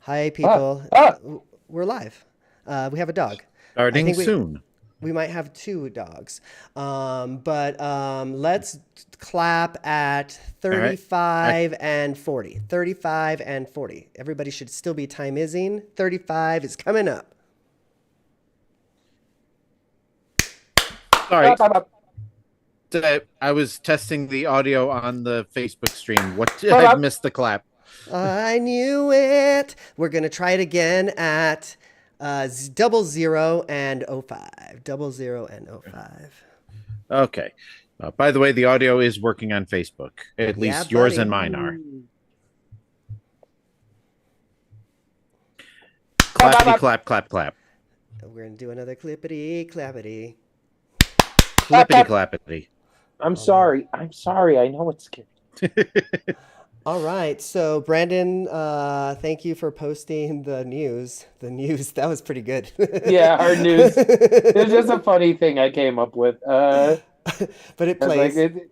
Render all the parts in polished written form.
Hi, people. Ah, We're live. We have a dog. I Starting think soon. we might have two dogs. But let's clap at All right. I, 35 and 40. 35 and 40. Everybody should still be time ising. 35 is coming up. sorry. ah, I was testing the audio on the Facebook stream. What ah, I ah. missed the clap. I knew it. We're going to try it again at 00 and 05. 00 and 05. Okay. By the way, the audio is working on Facebook. At Yeah, least yours buddy. and mine are. Clappity clap clap clap. We're going to do another clippity clappity. Clippity clappity. I'm sorry. I'm sorry. I know it's scary. All right. So, Brandon, thank you for posting the news. The news, that was pretty good. Yeah, our news. It's just a funny thing I came up with. But it I was plays. like,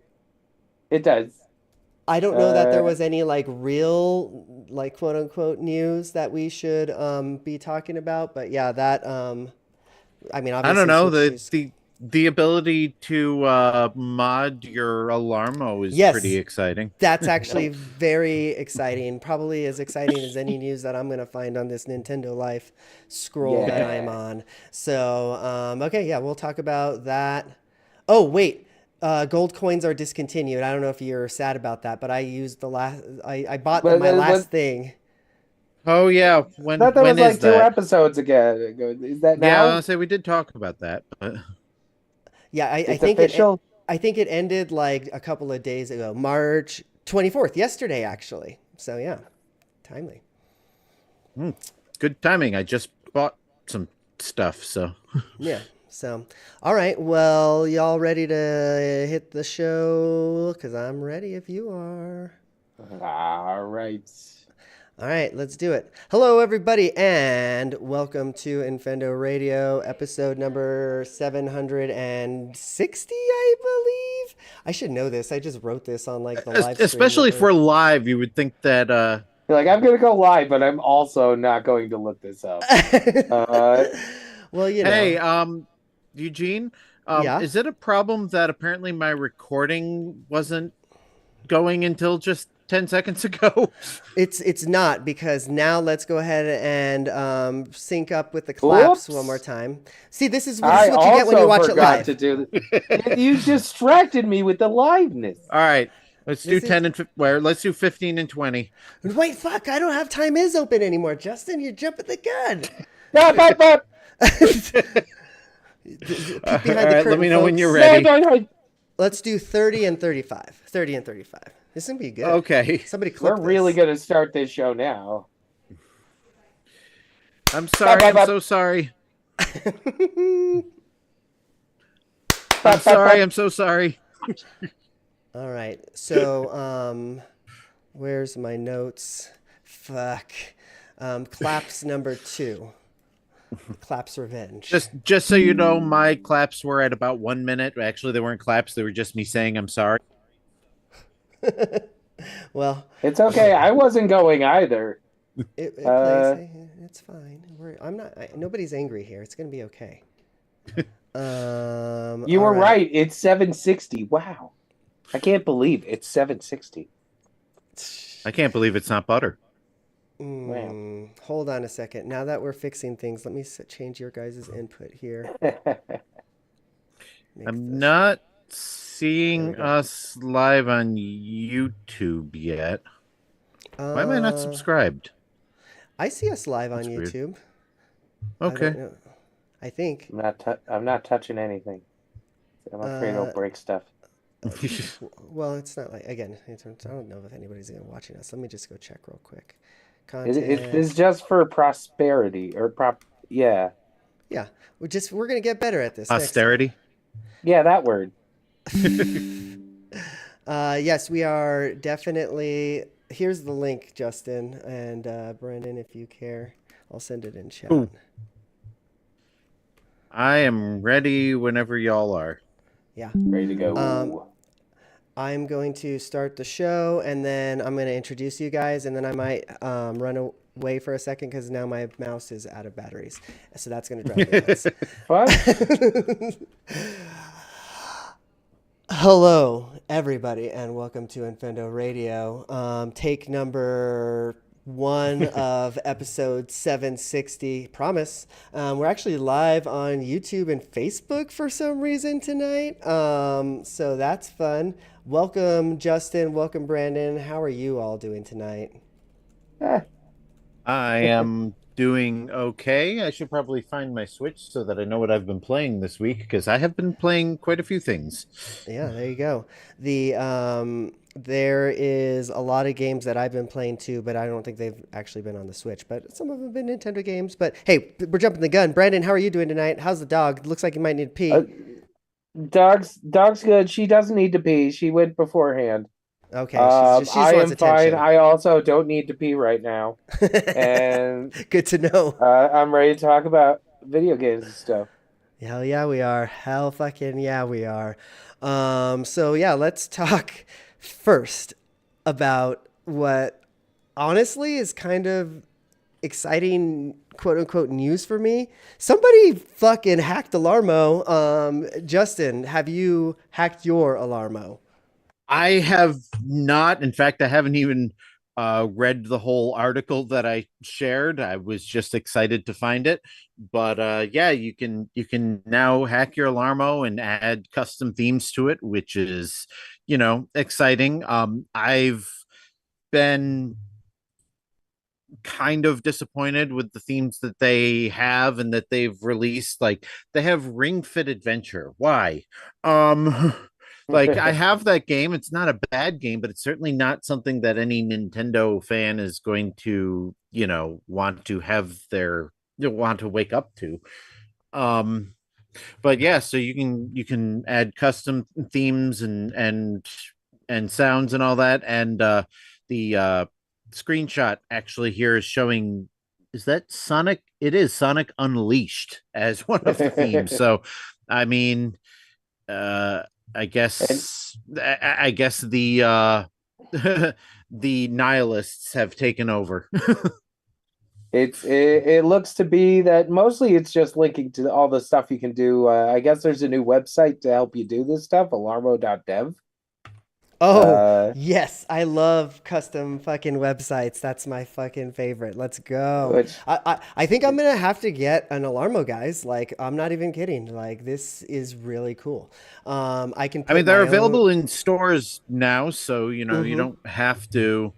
it does. I don't know that there was any like real, like quote unquote news that we should be talking about. But yeah, that I mean, I obviously, don't know. Switch The ability to mod your Alarmo is Yes. pretty exciting. That's actually very exciting. Probably as exciting as any news that I'm going to find on this Nintendo Life scroll that I'm on. So, okay, yeah, we'll talk about that. Oh, wait. Gold coins are discontinued. I don't know if you're sad about that, but I used the last. I bought But my that last was- thing. Oh yeah. I thought that When was like is 2 that? episodes ago. Is that Yeah, now? I'll say we did talk about that. But Yeah, I It's think official. I think it ended like a couple of days ago, March 24th, yesterday actually. So yeah, timely. good timing. I just bought some stuff, so Yeah. So, all right. Well, y'all ready to hit the show? Because I'm ready if you are. All right. All right, let's do it. Hello, everybody, and welcome to Infendo Radio, episode number 760, I believe. I should know this. I just wrote this on like the live stream. especially for live, you would think that You're like, I'm going to go live, but I'm also not going to look this up. Well, you know. hey, Eugene, Yeah? is it a problem that apparently my recording wasn't going until just 10 seconds ago? It's not, because now let's go ahead and sync up with the claps Oops. one more time. See, this is I what you get when you watch it forgot live. to do this. You distracted me with the liveness. All right, let's do This is- 10 and let's do 15 and 20. Wait, fuck, I don't have Time Is open anymore. Justin, you're jumping the gun. Peek behind the All right, let curtain, me know when folks. you're ready. No. Let's do 30 and 35. 30 and 35. This is going to be good. Okay, Somebody clip We're really this. going to start this show now. I'm sorry. I'm so sorry. I'm sorry. I'm so sorry. All right. So, where's my notes? Fuck. Claps number 2. Claps revenge. Just so you know, my claps were at about 1 minute. Actually, they weren't claps. They were just me saying I'm sorry. Well, It's okay. I wasn't going either. it plays. It's fine. Nobody's angry here. It's gonna be okay. You all were right. It's 760. Wow. I can't believe it's 760. I can't believe it's not butter. Hold on a second. Now that we're fixing things, let me change your guys' input here. I'm not seeing us live on YouTube yet. Why am I not subscribed? I see us live on That's weird. YouTube. Okay. I think. I'm not touching anything. I'm afraid it'll break stuff. Well, it's not like, again, I don't know if anybody's even watching us. Let me just go check real quick. It's just for prosperity or yeah. Yeah, we're gonna get better at this. next Posterity. Yeah, that word. Yes, we are definitely. Here's the link, Justin and Brandon, if you care. I'll send it in chat. Ooh. I am ready whenever y'all are. Yeah. Ready to go. I'm going to start the show, and then I'm going to introduce you guys, and then I might away for a second because now my mouse is out of batteries. So that's going to drive me nuts. Fun. Hello, everybody, and welcome to Infendo Radio. Take number one of episode 760. Promise. We're actually live on YouTube and Facebook for some reason tonight. So that's fun. Welcome, Justin. Welcome, Brandon. How are you all doing tonight? I am doing okay. I should probably find my Switch so that I know what I've been playing this week because I have been playing quite a few things. Yeah, there you go. There is a lot of games that I've been playing too, but I don't think they've actually been on the Switch. But some of them have been Nintendo games. But hey, we're jumping the gun. Brandon, how are you doing tonight? How's the dog? Looks like you might need to pee. Dog's good. She doesn't need to pee. She went beforehand. Okay, she just I wants am fine. attention. I also don't need to pee right now. And Good to know. I'm ready to talk about video games and stuff. Hell yeah, we are. Hell fucking yeah, we are. So yeah, let's talk first about what honestly is kind of exciting quote unquote news for me. Somebody fucking hacked Alarmo. Justin, have you hacked your Alarmo? I have not. In fact, I haven't even read the whole article that I shared. I was just excited to find it. But yeah, you can now hack your Alarmo and add custom themes to it, which is, exciting. I've been kind of disappointed with the themes that they have and that they've released. Like they have Ring Fit Adventure. Why? Like I have that game. It's not a bad game, but it's certainly not something that any Nintendo fan is going to, want to have want to wake up to. Um, but yeah, so you can add custom themes and sounds and all that. And the screenshot actually here is showing, is that Sonic? It is Sonic Unleashed as one of the themes. So I mean, uh I guess the the nihilists have taken over. It looks to be that mostly it's just linking to all the stuff you can do. I guess there's a new website to help you do this stuff, alarmo.dev. Oh, yes. I love custom fucking websites. That's my fucking favorite. Let's go. Which I think I'm gonna have to get an Alarmo, guys. Like, I'm not even kidding. Like, this is really cool. I can I mean, put they're my available own. in stores now, so you Mhm. don't have to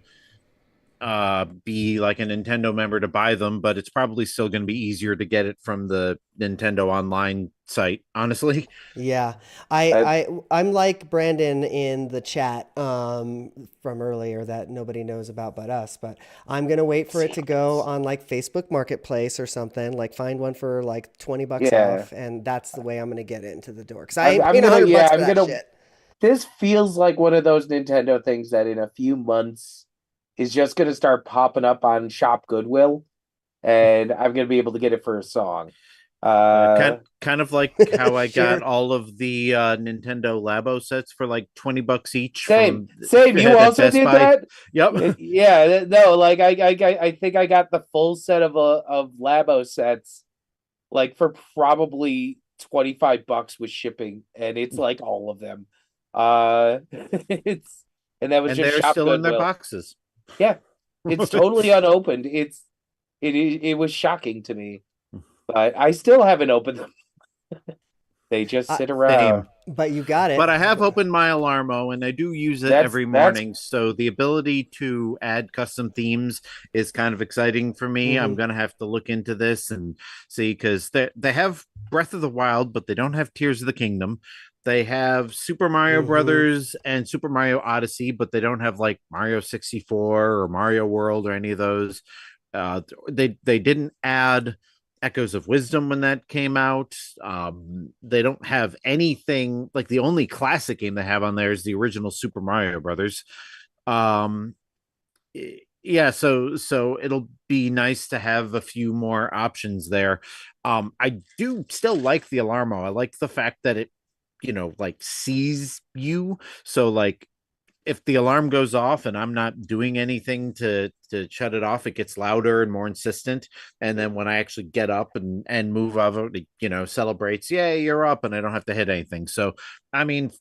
be like a Nintendo member to buy them, but it's probably still going to be easier to get it from the Nintendo online site, honestly. Yeah, uh, I'm like Brandon in the chat from earlier that nobody knows about but us. But I'm gonna wait for it to go on like Facebook Marketplace or something. Like find one for like $20 yeah, off, and that's the way I'm gonna get it into the door. Cause I ain't I'm paying gonna $100 yeah for I'm that gonna. shit. This feels like one of those Nintendo things that in a few months is just gonna start popping up on Shop Goodwill, and I'm gonna be able to get it for a song. Kind Uh, kind of like how I got Sure. all of the Nintendo Labo sets for like $20 each Same, from same. You at also Best did Buy. that? Yep. Yeah, no. Like I think I got the full set of Labo sets, like for probably $25 with shipping, and it's like all of them. It's and that was And just they're Shop still in their Goodwill. boxes. Yeah, it's totally unopened. It was shocking to me, but I still haven't opened them. They just Uh, sit around. Same. but you got But it. I have opened my Alarmo and I do use it every That's morning. So the ability to add custom themes is kind of exciting for me. I'm Hmm. gonna have to look into this and see because they have Breath of the Wild, but they don't have Tears of the Kingdom. They have Super Mario Hmm. Brothers and Super Mario Odyssey, but they don't have like Mario 64 or Mario World or any of those. They didn't add Echoes of Wisdom when that came out. They don't have anything like the only classic game they have on there is the original Super Mario Brothers. Um, yeah, so it'll be nice to have a few more options there. I do still like the Alarmo. I like the fact that it, like sees you. So like if the alarm goes off and I'm not doing anything to shut it off, it gets louder and more insistent. And then when I actually get up and move over, it, celebrates, yay, you're up, and I don't have to hit anything. So, I mean,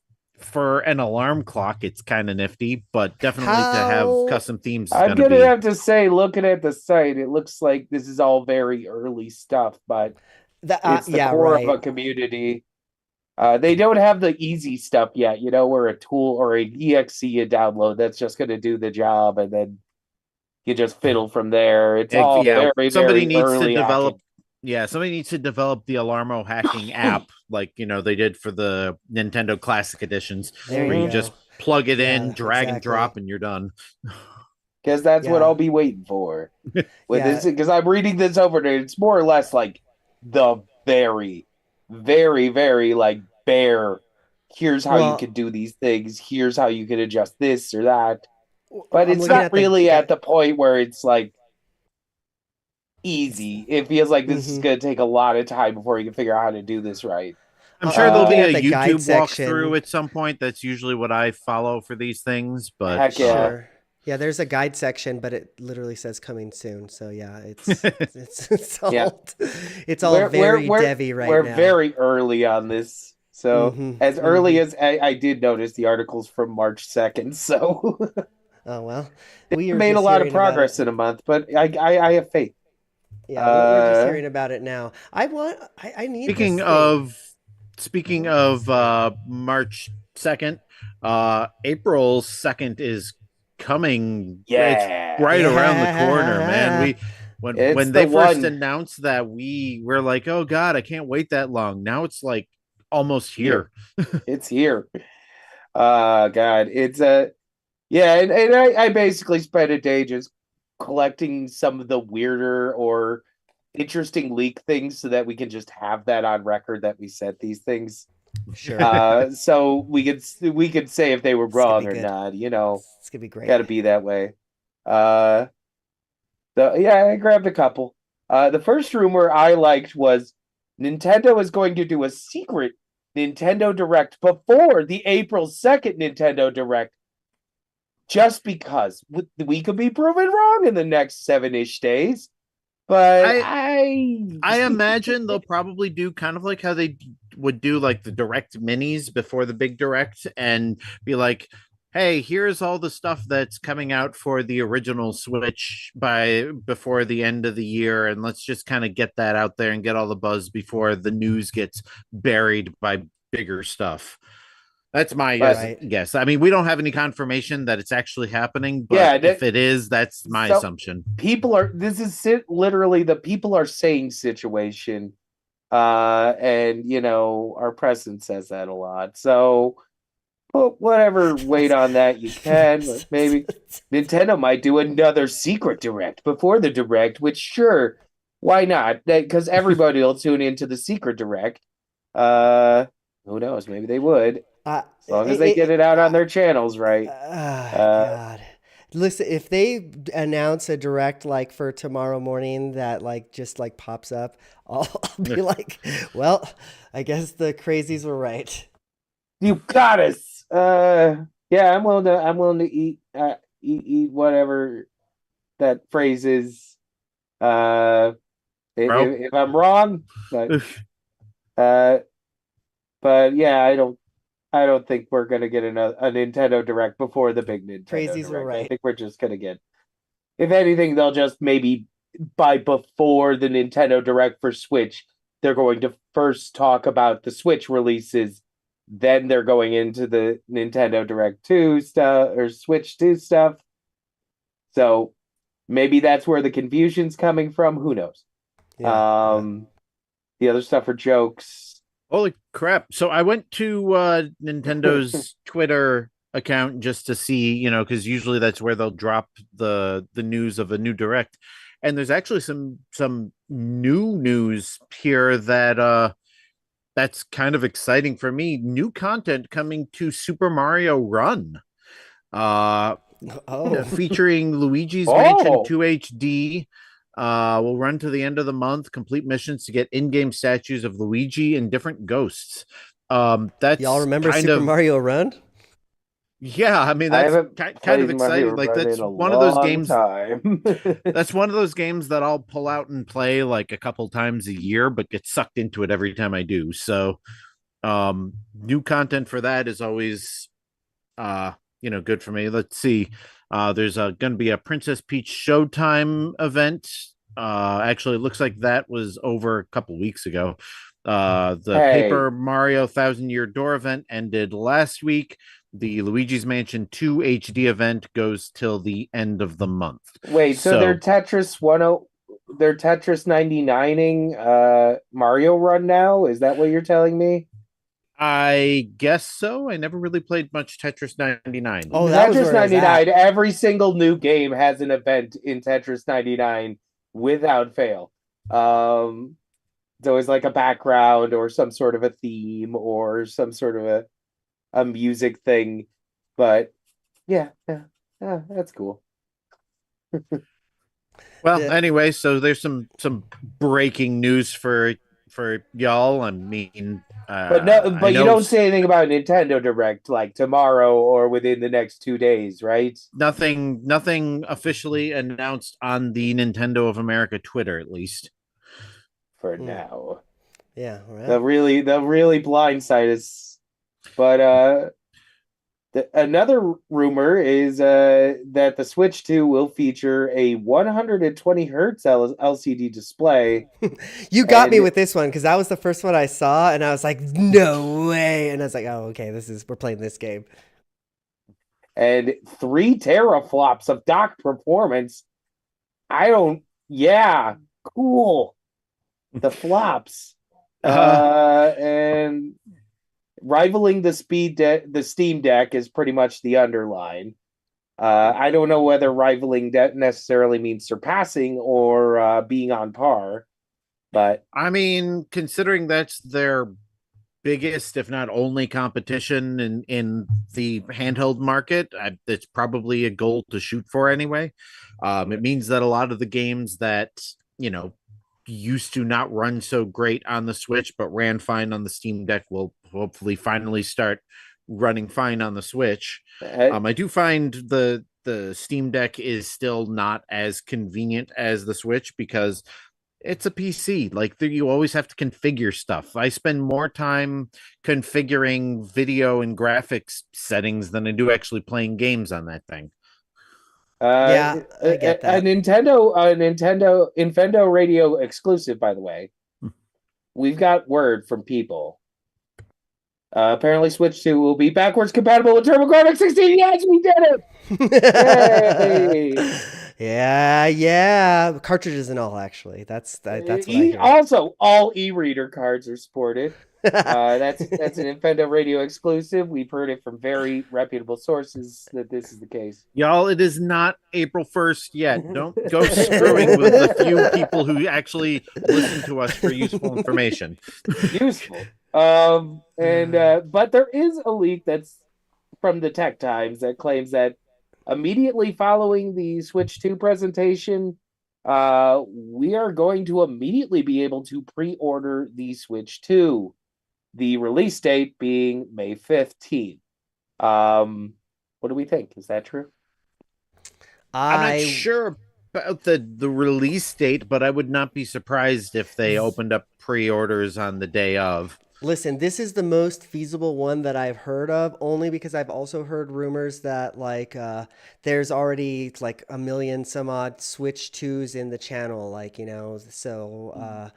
for an alarm clock, it's kind of nifty, but definitely to have How custom themes is I'm going to gonna be. have to say, looking at the site, it looks like this is all very early stuff, but it's the yeah, core of right. a community. They don't have the easy stuff yet, where a tool or a exe you download that's just going to do the job, and then you just fiddle from there. It's all Yeah, very, somebody very needs to early develop. hacking. Yeah, somebody needs to develop the Alarmo hacking app, like they did for the Nintendo Classic editions, There where you you Mm-hmm. just go. plug it in, Yeah, drag and exactly. drop, and you're done. Because that's what Yeah. I'll be waiting for with Yeah. this. Because I'm reading this over, and it's more or less like the very, very, very like bare. Here's how you Well, can do these things. Here's how you can adjust this or that. But I'm it's looking not at the really at the point where it's like easy. It feels like this is hmm going to take a lot of time before you can figure out how to do this right. I'm sure I'm there'll looking be Uh, a at the guide YouTube section. walkthrough at some point. That's usually what I follow for these things. But Heck yeah. Sure. Yeah, there's a guide section, but it literally says coming soon. So yeah, it's Yeah. all it's all We're we're very we're Devy right we're now. very early on this. So hmm as early hmm as I did notice the articles from March 2nd. So Oh well, we they are made a just lot of hearing about it. progress in a month, but I have faith. Yeah, we're just Uh hearing about it now. I need this speaking thing. of I speaking want this of thing. March 2nd, April 2nd is coming. It's yeah. right around the corner, man. Yeah. We It's when the they first one announced that, we were like, oh god, I can't wait that long. Now it's like almost here. here. It's here. God. It's a Yeah, and I basically spent a day just collecting some of the weirder or interesting leak things so that we can just have that on record that we said these things. Sure. So we could say if they were It's gonna wrong be or good. not, It's gonna be great. got to be that way. Uh, yeah, I grabbed a couple. The first rumor I liked was Nintendo is going to do a secret Nintendo Direct before the April 2nd Nintendo Direct just because we could be proven wrong in the next 7-ish days. But I I I imagine they'll probably do kind of like how they would do like the direct minis before the big direct, and be like, hey, here's all the stuff that's coming out for the original Switch by before the end of the year, and let's just kind of get that out there and get all the buzz before the news gets buried by bigger stuff. That's my but Right. guess. I mean, we don't have any confirmation that it's actually happening, but yeah, if it is, that's my so assumption. people are this is literally the people are saying situation. And our president says that a lot. So put whatever weight on that you can, but maybe Nintendo might do another secret direct before the direct, which sure, why not? Because everybody will tune into the secret direct. Uh, who knows? Maybe they would, as long as they get it out on their channels, right? Uh, God. Listen, if they announce a direct like for tomorrow morning that like just like pops up, I'll be like, well, I guess the crazies were right. you got us. Yeah, I'm willing to eat whatever that phrase is. Uh, Bro. if I'm wrong, uh, but yeah, I don't think we're gonna get a Nintendo Direct before the big Nintendo Crazies were Direct. I right. think we're just gonna get, if anything, they'll just maybe by before the Nintendo Direct for Switch, they're going to first talk about the Switch releases, then they're going into the Nintendo Direct 2 stuff or Switch 2 stuff. So maybe that's where the confusion's coming from. Who knows? Yeah. Yeah. Um, the other stuff are jokes. Holy crap. So I went to Nintendo's Twitter account just to see, because usually that's where they'll drop the news of a new direct. And there's actually some new news here that's kind of exciting for me. New content coming to Super Mario Run. Uh Oh. Featuring Luigi's Mansion Oh, 2 HD. Will run to the end of the month. Complete missions to get in-game statues of Luigi and different ghosts. Y'all That's remember kind Super of Mario Run? Yeah, I mean I that's haven't kind of played Mario exciting. Like Run that's in a one of those long games. time. That's one of those games that I'll pull out and play like a couple times a year, but get sucked into it every time I do. So, new content for that is always, uh, good for me. Let's see. There's going to be a Princess Peach Showtime event. Actually, it looks like that was over a couple weeks ago. The Hey, Paper Mario Thousand Year Door event ended last week. The Luigi's Mansion 2 HD event goes till the end of the month. wait, so So they're Tetris 99ing Mario Run now? Is that what you're telling me? I guess so. I never really played much Tetris 99. Oh, that was Tetris where it was 99, at. every single new game has an event in Tetris 99 without fail. It's always like a background or some sort of a theme or some sort of a music thing. But yeah, that's cool. Well, The, anyway, so there's some breaking news for y'all. I mean, I But you know don't say anything about Nintendo Direct like tomorrow or within the next 2 days, right? nothing officially announced on the Nintendo of America Twitter, at least. For hmm, now. yeah, well, They'll really blindside us. But another rumor is that the Switch 2 will feature a 120 hertz LCD display you got me and with this one because that was the first one I saw, and I was like, no way. And I was like, oh, okay, we're playing this game. and 3 teraflops of dock performance. I don't. Yeah, cool. The flops, Uh, and rivaling the Steam Deck is pretty much the underline. I don't know whether rivaling necessarily means surpassing or being on par, but I mean, considering that's their biggest, if not only, competition in the handheld market, it's probably a goal to shoot for anyway. It means that a lot of the games that you know used to not run so great on the Switch but ran fine on the Steam Deck will hopefully finally start running fine on the Switch. uh, I do find the Steam Deck is still not as convenient as the Switch because it's a PC. Like you always have to configure stuff. I spend more time configuring video and graphics settings than I do actually playing games on that thing. Yeah, I get a that. Nintendo Infendo Radio exclusive, by the way. We've got word from people. Apparently, Switch 2 will be backwards compatible with TurboGrafx 16. Yes, we did it! Yay! Yeah. Cartridges and all, actually. That's what I hear. Also, all e-reader cards are supported. That's an Infendo Radio exclusive. We've heard it from very reputable sources that this is the case. Y'all, it is not April 1st yet. Don't go screwing with the few people who actually listen to us for useful information. Useful. But there is a leak that's from the Tech Times that claims that immediately following the Switch 2 presentation, we are going to immediately be able to pre-order the Switch 2. The release date being May 15th. What do we think? Is that true? I'm not I sure about the release date, but I would not be surprised if they opened up pre-orders on the day of. Listen, this is the most feasible one that I've heard of, only because I've also heard rumors that there's already like a million some odd Switch 2s in the channel, so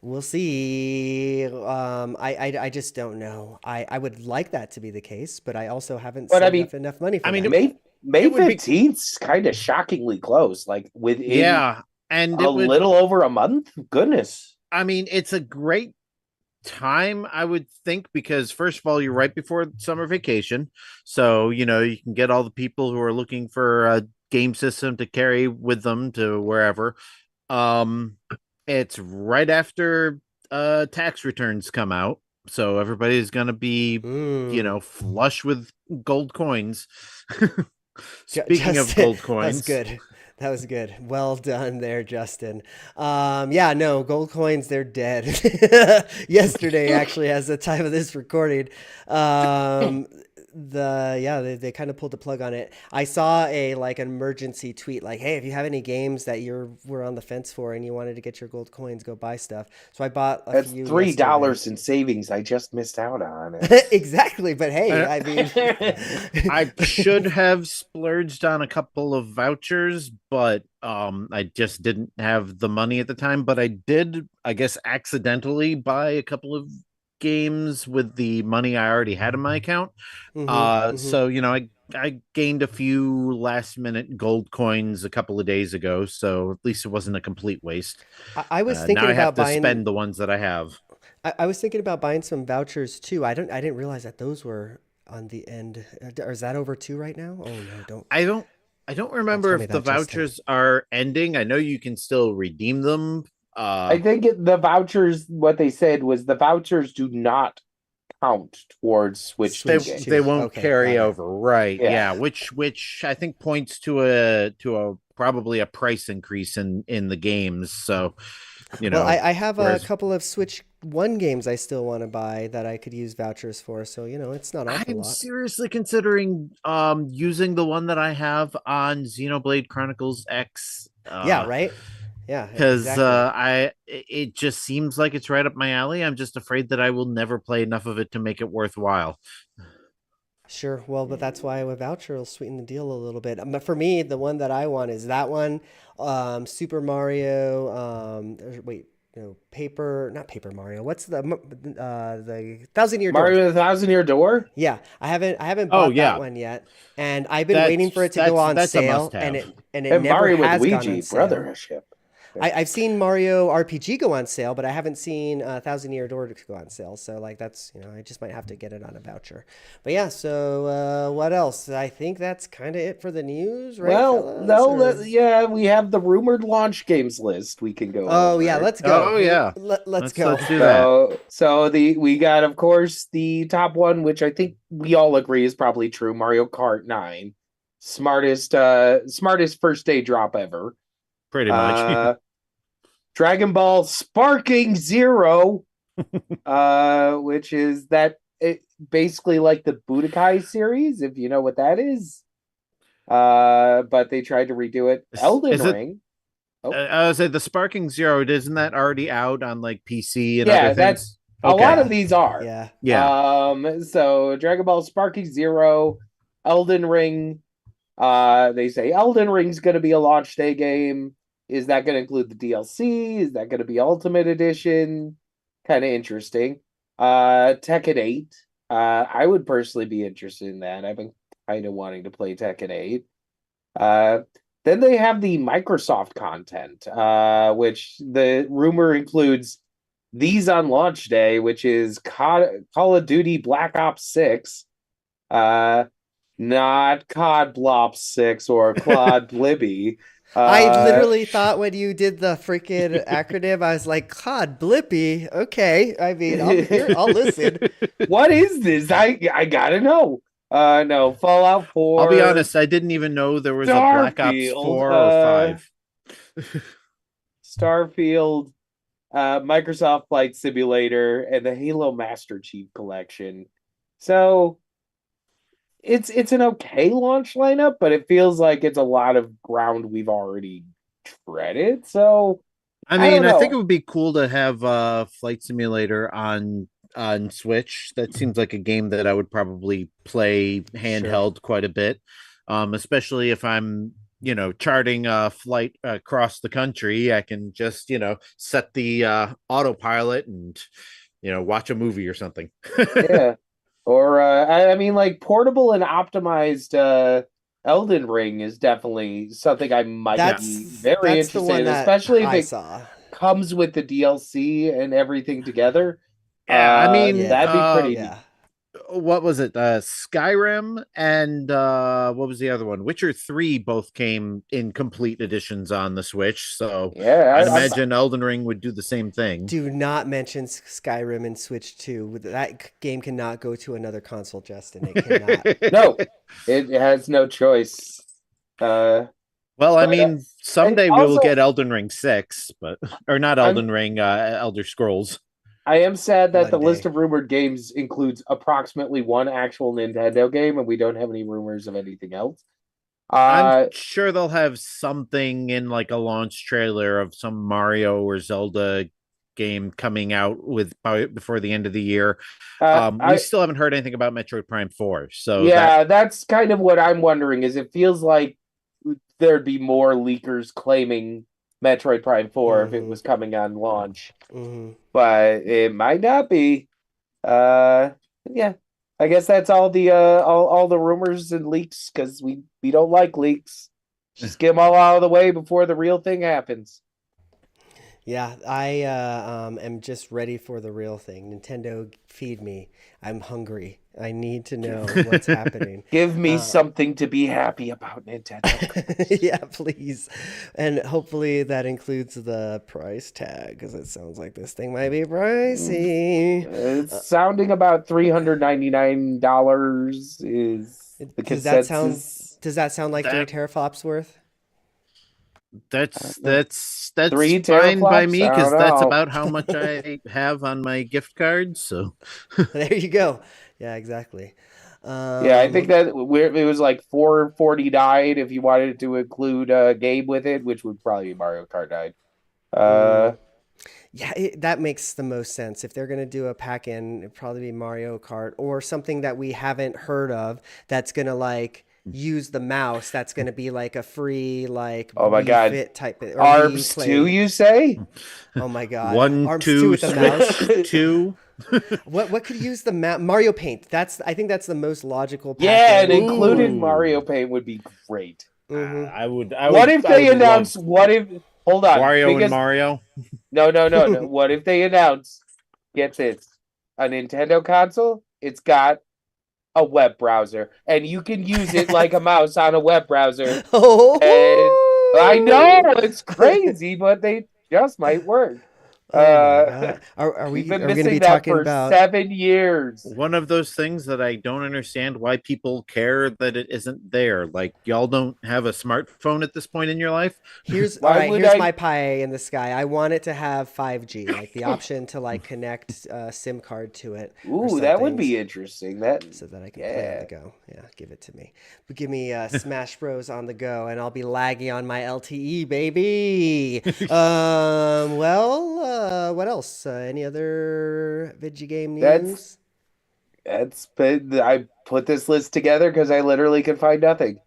we'll see. I just don't know. I would like that to be the case, but I also haven't But I saved mean, enough money for I mean, that. May it would be 15th is kind of shockingly close, like within yeah, and a it would. little over a month. Goodness. I mean, it's a great time, I would think, because first of all, you're right before summer vacation, so you can get all the people who are looking for a game system to carry with them to wherever. Um, it's right after tax returns come out, so everybody's gonna be Mm. flush with gold coins. Speaking of Justin, gold that was coins, good. That was good. Well done there, Justin. Yeah, no, gold coins, they're dead. Yesterday, actually, as the time of this recording. Um, they kind of pulled the plug on it. I saw a like an emergency tweet like, hey, if you have any games that were on the fence for and you wanted to get your gold coins, go buy stuff. So I bought a That's few $3 in savings I just missed out on. It's... exactly, but hey, I mean, I should have splurged on a couple of vouchers, but I just didn't have the money at the time. But I did, I guess, accidentally buy a couple of games with the money I already had in my account. So I gained a few last minute gold coins a couple of days ago, so at least it wasn't a complete waste. I was Now thinking I have about to buying. spend the ones that I have. I was thinking about buying some vouchers too. I didn't realize that those were on the end. Or is that over too right now? Oh no, don't. I don't remember tell me if the that, Justin. vouchers are ending. I know you can still redeem them. I think the vouchers, what they said was the vouchers do not count towards Switch they 2 games. they won't Okay, carry got it. over, right? Yeah. Yeah, which I think points to a probably a price increase in the games. So, Well, I have a whereas couple of Switch One games I still want to buy that I could use vouchers for. So it's not an awful I'm lot. seriously considering using the one that I have on Xenoblade Chronicles X. Yeah, right. Yeah, Because exactly. it just seems like it's right up my alley. I'm just afraid that I will never play enough of it to make it worthwhile. Sure. Well, but that's why a voucher will sweeten the deal a little bit. But for me, the one that I want is that one, Super Mario. Wait, no, not Paper Mario. What's the Thousand Year Door? Mario the Thousand Year Door? Yeah, I haven't Oh bought that yeah, one yet, and I've been waiting for it to go on that's a must sale, and have. it And never Mario with has gone Luigi, on sale. brothership. I've seen Mario RPG go on sale, but I haven't seen Thousand Year Door go on sale. So like that's I just might have to get it on a voucher. But yeah, so what else? I think that's kind of it for the news, right? Well, fellas? no, Or- yeah, we have the rumored launch games list we can go Oh over. yeah, let's go. Oh yeah, Let's go. let's do that. So we got, of course, the top one, which I think we all agree is probably true. Mario Kart 9, smartest first day drop ever. Pretty much. Dragon Ball Sparking Zero, which is basically like the Budokai series, if you know what that is. But they tried to redo it. Elden Ring. I was say the Sparking Zero, isn't that already out on like PC and Yeah, other things? a lot of these are. Yeah. So Dragon Ball Sparking Zero, Elden Ring. They say Elden Ring's going to be a launch day game. Is that going to include the DLC? Is that going to be Ultimate Edition? Kind of interesting. Tekken 8. I would personally be interested in that. I've been kind of wanting to play Tekken 8. Then they have the Microsoft content, which the rumor includes these on launch day, which is Call of Duty Black Ops 6. Not COD Blop 6 or Claude Blibby. I literally thought when you did the freaking acronym, I was like, "God, Blippy." Okay, I mean, I'll listen. What is this? I gotta know. No, Fallout 4. I'll be honest, I didn't even know there was a Black Ops 4 or 5. Starfield, Microsoft Flight Simulator, and the Halo Master Chief Collection. So it's an okay launch lineup, but it feels like it's a lot of ground we've already treaded. So I mean, I think it would be cool to have Flight Simulator on Switch. That seems like a game that I would probably play handheld quite a bit, especially if I'm charting a flight across the country. I can just set the autopilot and watch a movie or something. Yeah. Or I mean, like portable and optimized Elden Ring is definitely something I might be very interested in, especially if it comes with the DLC and everything together. Yeah, I mean, that'd be pretty neat. What was it? Skyrim and what was the other one? Witcher 3 both came in complete editions on the Switch. So yeah, I imagine Elden Ring would do the same thing. Do not mention Skyrim and Switch 2. That game cannot go to another console, Justin. It cannot. No, it has no choice. Well, I mean, someday we will get Elden Ring 6, or not Elden Ring, Elder Scrolls. I am sad that the Monday. list of rumored games includes approximately one actual Nintendo game, and we don't have any rumors of anything else. I'm sure they'll have something in like a launch trailer of some Mario or Zelda game coming out before the end of the year. We still haven't heard anything about Metroid Prime 4. So that's kind of what I'm wondering. Is it feels like there'd be more leakers claiming Metroid Prime 4 if it was coming on launch, but it might not be. Yeah, I guess that's all the all the rumors and leaks because we don't like leaks. Just get them all out of the way before the real thing happens. Yeah, I am just ready for the real thing. Nintendo, feed me. I'm hungry. I need to know what's happening. Give me something to be happy about, Nintendo. Yeah, please. And hopefully that includes the price tag because it sounds like this thing might be pricey. It's sounding about $399 is the consensus. Does that sound like 3 teraflops worth? That's 3 fine by teraflops? me I because don't that's know. about how much I have on my gift card. So There you go. Yeah, exactly. Yeah, I think that it was like $449 if you wanted to include a game with it, which would probably be Mario Kart 9. Yeah, that makes the most sense. If they're going to do a pack in, it'd probably be Mario Kart or something that we haven't heard of that's going to like use the mouse. That's going to be like a free like Oh my Wii God. Fit type or ARMS Wii 2, Play. you say? Oh my God. 1, ARMS 2 2, with the mouse. Switch 2. What could use the Mario Paint? I think that's the most logical pack Yeah, in. an included Ooh. Mario Paint would be great. I would. What if they announce? What if? Hold on. Wario and Mario? No. What if they announce? Get this: a Nintendo console. It's got a web browser, and you can use it like a mouse on a web browser. Oh, And I know it's crazy, but they just might work. Oh my God. We've Are been we going to missing be that talking for about 7 years. One of those things that I don't understand why people care that it isn't there. Like y'all don't have a smartphone at this point in your life. Here's Why would here's I? my pie in the sky. I want it to have 5G, like the option to like connect a SIM card to it or Ooh, that would something, be interesting. That so that I can play on the go. Yeah, give it to me. But give me Smash Bros on the go, and I'll be laggy on my LTE, baby. What else? Any other video game news? That's been. I put this list together because I literally could find nothing.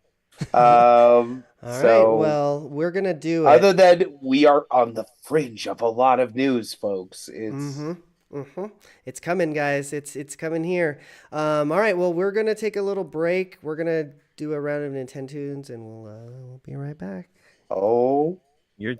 All right. So Well, we're gonna do it. other than we are on the fringe of a lot of news, folks. It's coming, guys. It's coming here. All right. Well, we're gonna take a little break. We're gonna do a round of Nintendo tunes, and we'll be right back. Oh, You're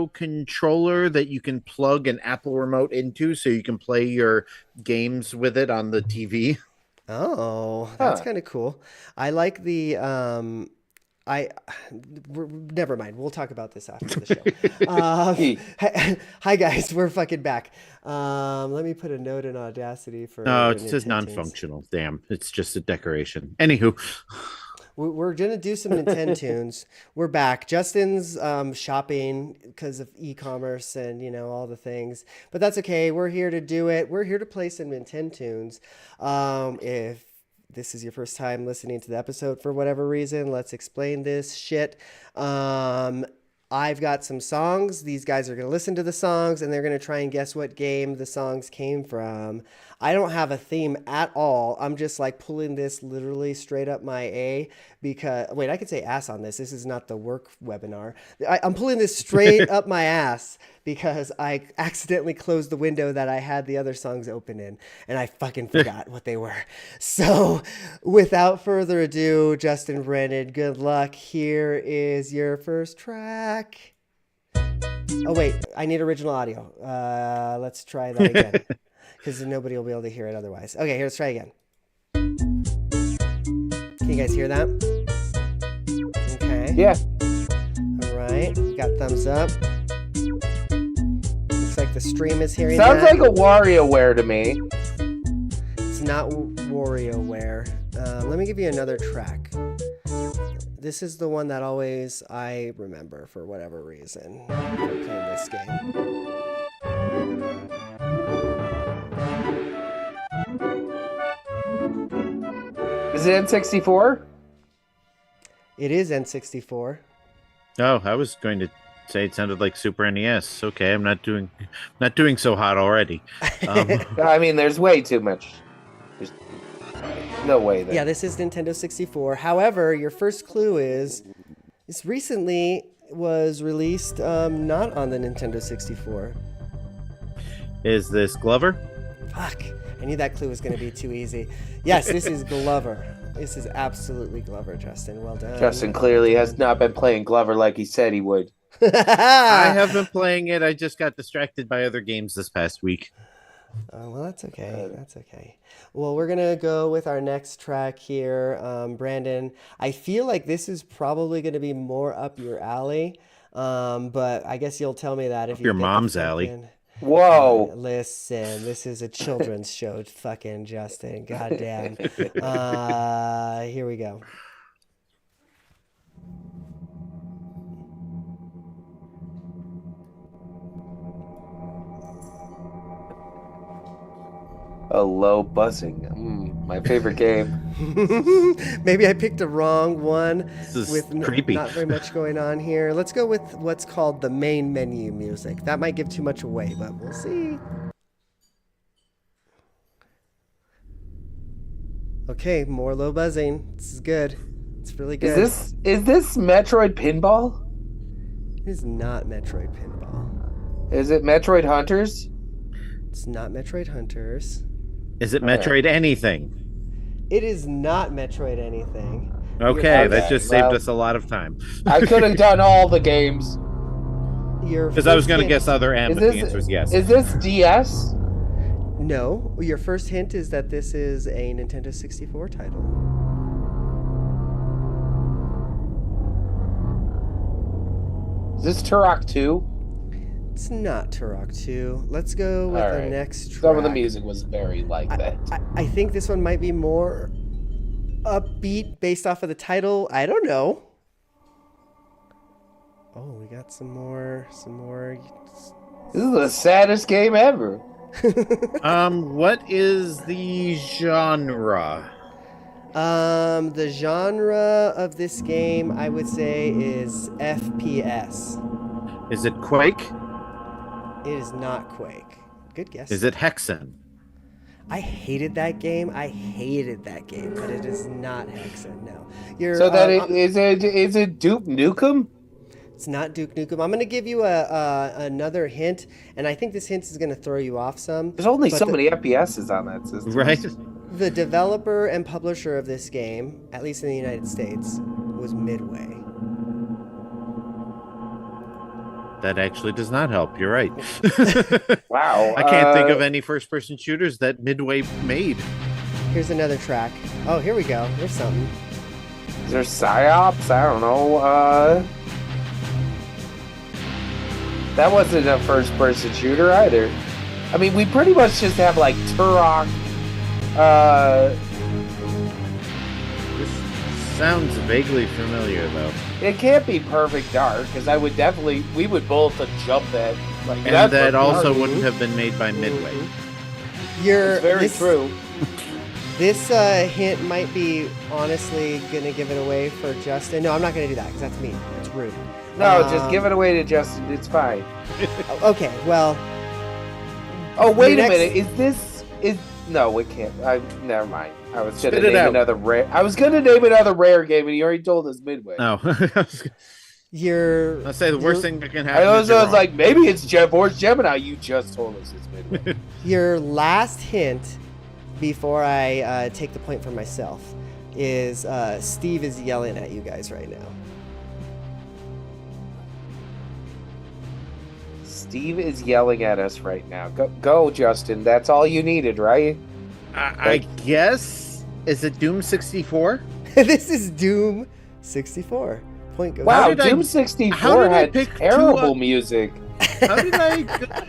Nintendo controller that you can plug an Apple remote into so you can play your games with it on the TV. Oh, that's Huh. kind of cool. I like the I never mind. We'll talk about this after the show. Hi guys, we're fucking back. Let me put a note in Audacity for No, it says Nintendo. non-functional. Damn, it's just a decoration. Anywho, We're gonna do some Nintendo tunes. We're back. Justin's shopping because of e-commerce and all the things, but that's okay. We're here to do it. We're here to play some Nintendo tunes. If this is your first time listening to the episode for whatever reason, let's explain this shit. I've got some songs. These guys are going to listen to the songs and they're going to try and guess what game the songs came from. I don't have a theme at all. I'm just like pulling this literally straight up my A because, wait, I could say ass on this. This is not the work webinar. I'm pulling this straight up my ass because I accidentally closed the window that I had the other songs open in and I fucking forgot what they were. So without further ado, Justin Brennan, good luck. Here is your first track. Oh, wait, I need original audio. Let's try that again because nobody will be able to hear it otherwise. Okay, here, let's try again. Can you guys hear that? Okay. Yeah. All right. Got thumbs up. Looks like the stream is hearing Sounds that. like a WarioWare to me. It's not WarioWare. Let me give you another track. This is the one that always I remember for whatever reason for playing this game. Is it N64? It is N64. oh, I was going to say it sounded like Super NES. Okay, I'm not doing so hot already. I mean, there's way too much. There's no way that. Yeah, this is Nintendo 64. However, your first clue is this recently was released not on the Nintendo 64. Is this Glover? Fuck. I knew that clue was going to be too easy. Yes, this is Glover. This is absolutely Glover, Justin. Well done. Justin clearly has not been playing Glover like he said he would. I have been playing it. I just got distracted by other games this past week. Oh, well, that's okay. That's okay. Well, we're going to go with our next track here. Brandon, I feel like this is probably going to be more up your alley, but I guess you'll tell me that if you Your get the mom's alley. fucking- Whoa. Listen, this is a children's show, fucking Justin. Goddamn. Here we go. A low buzzing. My favorite game. Maybe I picked a wrong one This is with creepy. not very much going on here. Let's go with what's called the main menu music. That might give too much away, but we'll see. Okay, more low buzzing. This is good. It's really good. Is this Metroid Pinball? It is not Metroid Pinball. Is it Metroid Hunters? It's not Metroid Hunters. Is it Metroid anything? It is not Metroid anything. Okay, Okay, that just saved well- us a lot of time. I could have done all the games. Because I was going to guess other M, Is but this- the answer is yes. Is this DS? No. Your first hint is that this is a Nintendo 64 title. Is this Turok 2? It's not Turok 2. Let's go with All the right. next track. Some of the music was very like that. I think this one might be more upbeat based off of the title. I don't know. Oh, we got some more. This is the saddest game ever. What is the genre? The genre of this game, I would say, is FPS. Is it Quake? It is not Quake. Good guess. Is it Hexen? I hated that game. But it is not Hexen. No. You're, So that is it Duke Nukem? It's not Duke Nukem. I'm going to give you another hint, and I think this hint is going to throw you off some. There's only but so many FPSs on that system. Right? The developer and publisher of this game, at least in the United States, was Midway. That actually does not help. You're right. Wow. I can't think of any first-person shooters that Midway made. Here's another track. Oh, here we go. There's something. Is there psyops? I don't know. That wasn't a first-person shooter either. I mean, we pretty much just have like Turok. This sounds vaguely familiar, though. It can't be Perfect Dark because we would both have jumped that. Like, And that also wouldn't have been made by Midway. You're very true. This hint might be honestly gonna give it away for Justin. No, I'm not gonna do that because that's mean. That's rude. No, just give it away to Justin. It's fine. Okay, well. Oh, wait a minute. No, it can't. Never mind. I was gonna name another rare. I was gonna name another rare game, and you already told us Midway. No. I'll say the worst thing that can happen. I was like, maybe it's Force Gemini. You just told us it's Midway. Your last hint before I take the point for myself is Steve is yelling at you guys right now. Steve is yelling at us right now. Go, Justin. That's all you needed, right? I guess. Is it Doom 64? This is Doom 64. Point goes. Wow, Doom 64 had terrible music. How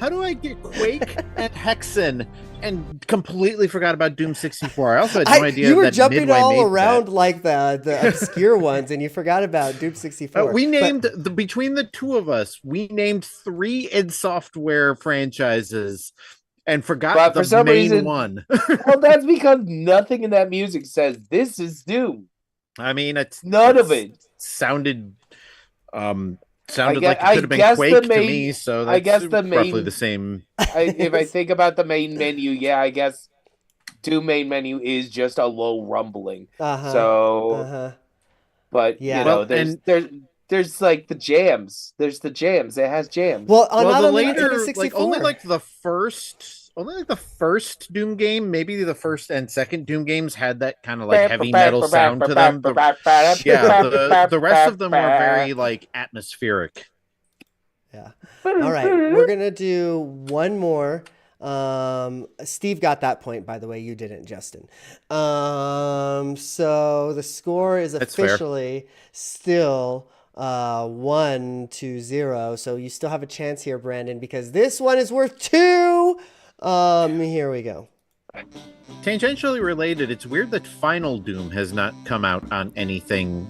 do I get Quake and Hexen and completely forgot about Doom 64? I also had no idea you were that jumping Midway all made around that. like the obscure ones, and you forgot about Doom 64. We named between the two of us, we named 3 id Software franchises and forgot the main one. Well, that's because nothing in that music says this is Doom. I mean, none of it sounded like it could have been Quake to me. So that's I guess roughly the same. If I think about the main menu, yeah, I guess Doom main menu is just a low rumbling. But yeah. there's like the jams. There's the jams. It has jams. Well, the later, like only like the first Doom game, maybe the first and second Doom games had that kind of like heavy metal sound to them. The rest of them were very like atmospheric. Yeah. All right, we're gonna do one more. Steve got that point, by the way. You didn't, Justin. So the score is officially still 1-0. So you still have a chance here, Brandon, because this one is worth 2. Here we go. Tangentially related, it's weird that Final Doom has not come out on anything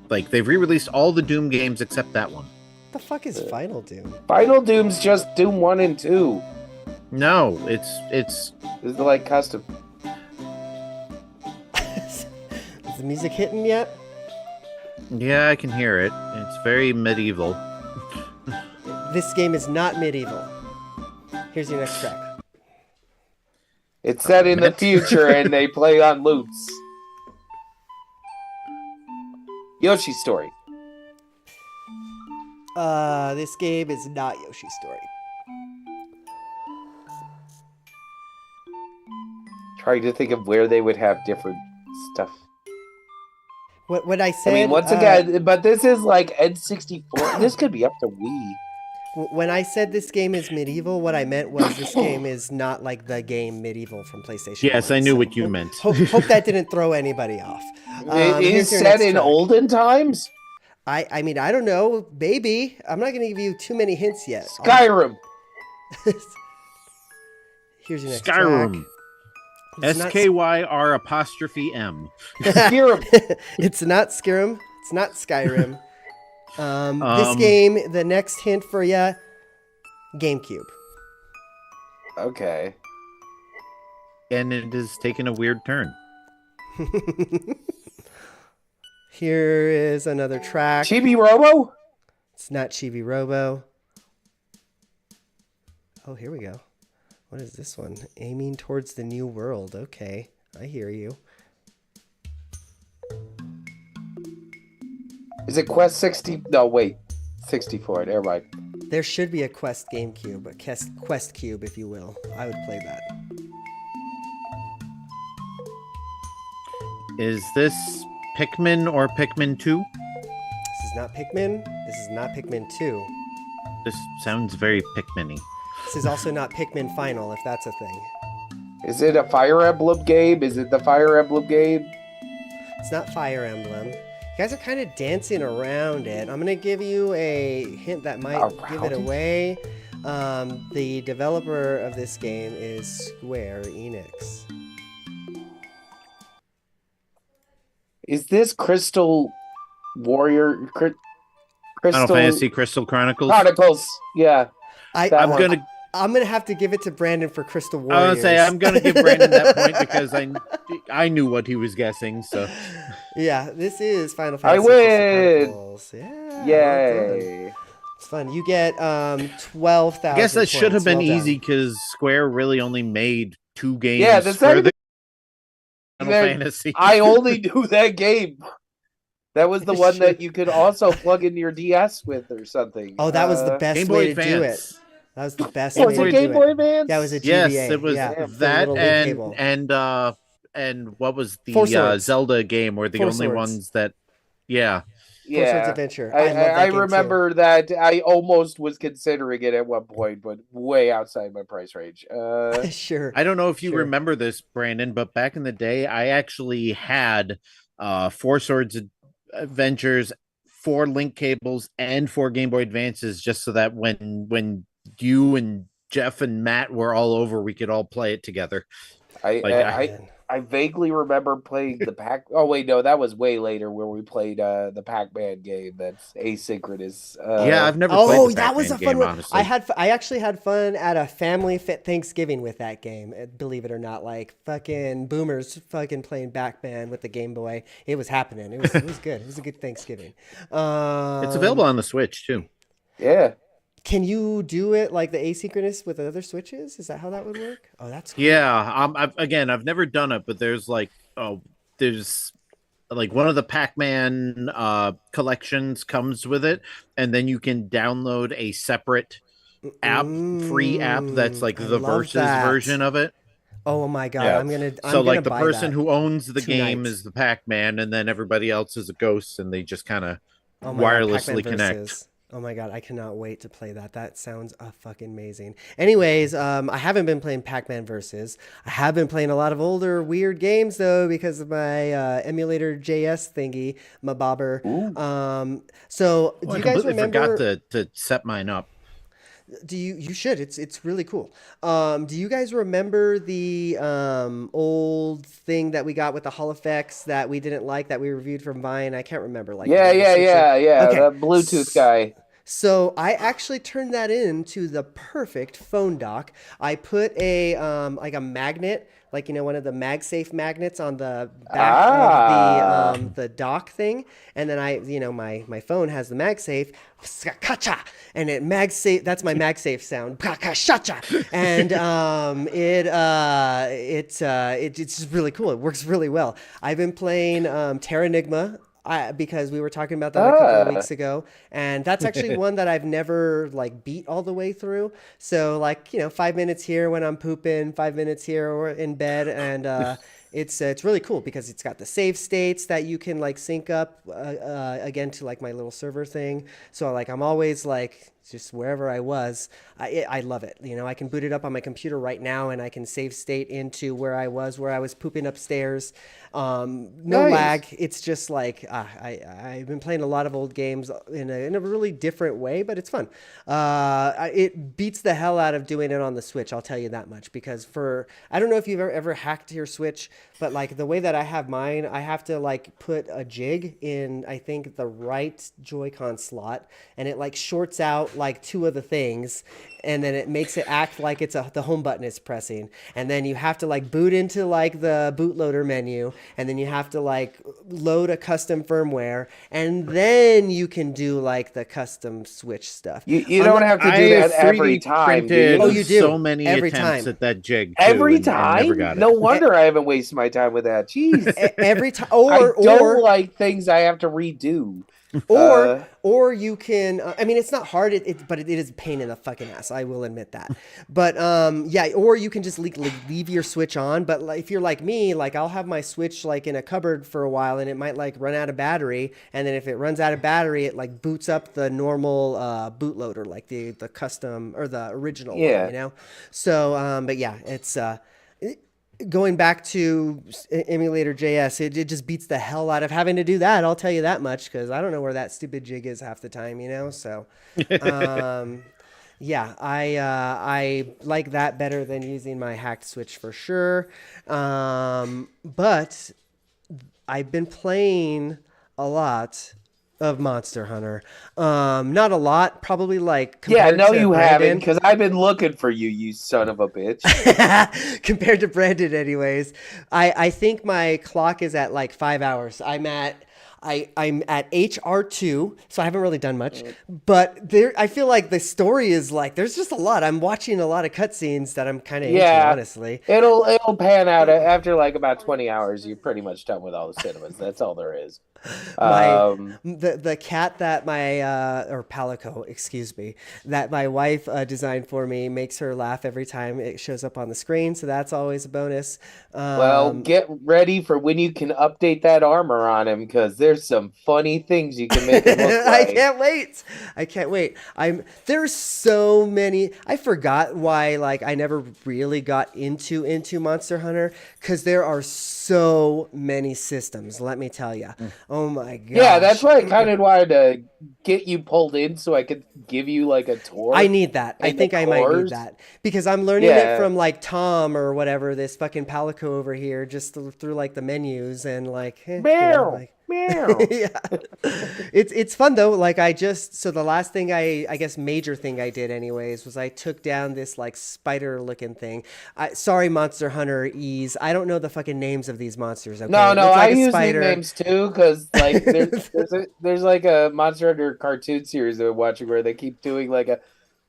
they've re-released all the Doom games except that one. What the fuck is Final Doom? Final Doom's just Doom 1 and 2. No, it's like custom. Is the music hitting yet? Yeah, I can hear it. It's very medieval. This game is not medieval. Here's your next track. It's set in the future and they play on loops. Yoshi's Story. This game is not Yoshi's Story. Trying to think of where they would have different stuff. What I said. I mean, once again, but this is like N64. This could be up to Wii. When I said this game is medieval, what I meant was this game is not like the game Medieval from PlayStation. Yes, 1, I knew what you meant. Hope that didn't throw anybody off. It is set in olden times? I mean, I don't know. Baby, I'm not going to give you too many hints yet. Skyrim. Here's your next Skyrim. track. SKYR apostrophe M. Skyrim. It's not Skyrim. It's not Skyrim. This game, the next hint for you, GameCube. Okay. And it is taking a weird turn. Here is another track. Chibi Robo? It's not Chibi Robo. Oh, here we go. What is this one? Aiming towards the new world. Okay, I hear you. Is it Quest 60? No, wait. 64. Never mind. There should be a Quest GameCube, a Quest Cube, if you will. I would play that. Is this Pikmin or Pikmin 2? This is not Pikmin. This is not Pikmin 2. This sounds very Pikmin-y. This is also not Pikmin Final, if that's a thing. Is it a Fire Emblem game? Is it the Fire Emblem game? It's not Fire Emblem. You guys are kind of dancing around it. I'm going to give you a hint that might give it away. The developer of this game is Square Enix. Is this Crystal Warrior? Crystal Final Fantasy Crystal Chronicles? Chronicles, yeah. I'm gonna have to give it to Brandon for Crystal Warriors. I was gonna say I'm gonna give Brandon that point because I knew what he was guessing. So yeah, this is Final Fantasy. I win! Chronicles. Yeah, yay! It's fun. You get 12,000. I guess that should have been easy because Square really only made 2 games for the Final Fantasy. I only knew that game. That was the one that you could also plug into your DS with or something. Oh, that was the best Game way Boy to do it. Advance. That was the best Was way it to Game do Boy it. Advance? Yeah, it was a GBA. Yes, it was that and what was the Zelda game were the Four only Swords. ones that Four Swords Adventure. I remember that. I almost was considering it at one point, but way outside my price range. Sure. I don't know if you remember this, Brandon, but back in the day, I actually had 4 Swords Adventures, 4 link cables, and 4 Game Boy Advances, just so that when you and Jeff and Matt were all over, we could all play it together. I vaguely remember playing the Pac. Oh wait, no, that was way later where we played the Pac-Man game. That's asynchronous. Yeah, I've never. played the that was a fun game, one. honestly. I actually had fun at a family fit Thanksgiving with that game. Believe it or not, like fucking boomers fucking playing Pac-Man with the Game Boy. It was happening. It was good. It was a good Thanksgiving. It's available on the Switch too. Yeah. Can you do it like the asynchronous with other Switches? Is that how that would work? Oh, that's cool. Yeah. I've never done it, but there's like one of the Pac-Man collections comes with it, and then you can download a separate free app that's like the Versus version of it. Oh my god, Yeah. I'm gonna the buy person that who owns the game tonight. is the Pac-Man, and then everybody else is a ghost, and they just kind of Oh my God, wirelessly Pac-Man connect. Versus. Oh my god, I cannot wait to play that. That sounds fucking amazing. Anyways, I haven't been playing Pac-Man Versus. I have been playing a lot of older weird games though because of my emulator JS thingy, my bobber. So do I you guys completely remember? forgot to set mine up. Do you should? It's really cool. Do you guys remember the old thing that we got with the Hall effects that we didn't like that we reviewed from Vine? I can't remember. Like Yeah. Okay. The Bluetooth guy. So I actually turned that into the perfect phone dock. I put a like a magnet, like one of the MagSafe magnets on the back of the dock thing, and then my phone has the MagSafe, and it MagSafe. That's my MagSafe sound, and it's just really cool. It works really well. I've been playing Terranigma. Because we were talking about that a couple of weeks ago, and that's actually one that I've never beat all the way through. So 5 minutes here when I'm pooping, 5 minutes here or in bed, and it's really cool because it's got the save states that you can sync up again to my little server thing. So I'm always just wherever I was. I love it. I can boot it up on my computer right now, and I can save state into where I was pooping upstairs. No lag. It's just I've been playing a lot of old games in a really different way, but it's fun. It beats the hell out of doing it on the Switch. I'll tell you that much, because I don't know if you've ever hacked your Switch, but the way that I have mine, I have to put a jig in, I think, the right Joy-Con slot, and it shorts out 2 of the things, and then it makes it act like it's the home button is pressing, and then you have to boot into the bootloader menu, and then you have to load a custom firmware, and then you can do the custom Switch stuff. You don't have to do that every time. Oh, you do. So many every attempts time. at that jig too, Every and time. never got it. No wonder I haven't wasted my time with that. Jeez. Every time. I don't like things I have to redo. Or you can, I mean, it's not hard, but it is a pain in the fucking ass. I will admit that. But yeah, or you can just leave your Switch on. But like, if you're like me, like I'll have my Switch like in a cupboard for a while, and it might like run out of battery. And then if it runs out of battery, it like boots up the normal bootloader, like the custom or the original one, you know. So, but yeah, it's going back to emulator JS, it just beats the hell out of having to do that. I'll tell you that much, because I don't know where that stupid jig is half the time, you know. So, yeah, I like that better than using my hacked Switch for sure. But I've been playing a lot of Monster Hunter. Not a lot, probably like compared to you Brandon. Haven't, because I've been looking for you, you son of a bitch. Compared to Brandon, anyways. I think my clock is at like 5 hours. I'm at HR2, so I haven't really done much. But I feel like the story is like there's just a lot. I'm watching a lot of cutscenes that I'm kind of into, honestly. It'll pan out after like about 20 hours. You're pretty much done with all the cinemas. That's all there is. The cat that my or Palico, excuse me, that my wife designed for me makes her laugh every time it shows up on the screen, so that's always a bonus. Well, get ready for when you can update that armor on him, because there's some funny things you can make him look like. I can't wait. There's so many. I forgot why like I never really got into Monster Hunter, because there are so many systems, let me tell you. Oh my god. Yeah, that's why I kind of wanted to get you pulled in so I could give you like a tour. I need that. I think I might need that, because I'm learning it from like Tom or whatever, this fucking Palico over here, just through like the menus and like, meow. Yeah, it's fun though. Like the last thing I guess major thing I did anyways was I took down this like spider looking thing. Sorry, Monster Hunter Ease, I don't know the fucking names of these monsters. Okay? No, I use these names too, because like there's like a Monster Hunter cartoon series that we're watching where they keep doing like a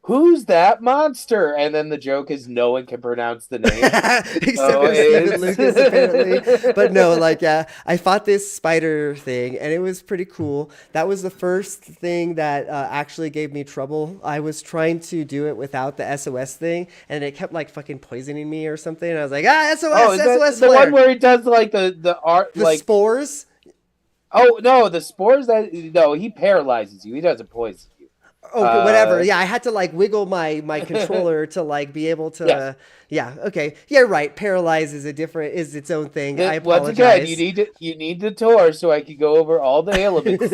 "Who's that monster?" and then the joke is no one can pronounce the name except for Stephen Lucas, apparently. But no, like I fought this spider thing and it was pretty cool. That was the first thing that actually gave me trouble. I was trying to do it without the SOS thing, and it kept like fucking poisoning me or something. And I was like, SOS, SOS. The one where he does like the spores. Oh no, the spores he paralyzes you. He doesn't poison you. Oh, whatever. Yeah, I had to like wiggle my controller to like be able to. Yes. Yeah. Okay. Yeah. Right. Paralyze is its own thing. I apologize. Once again, you need the tour so I can go over all the elements.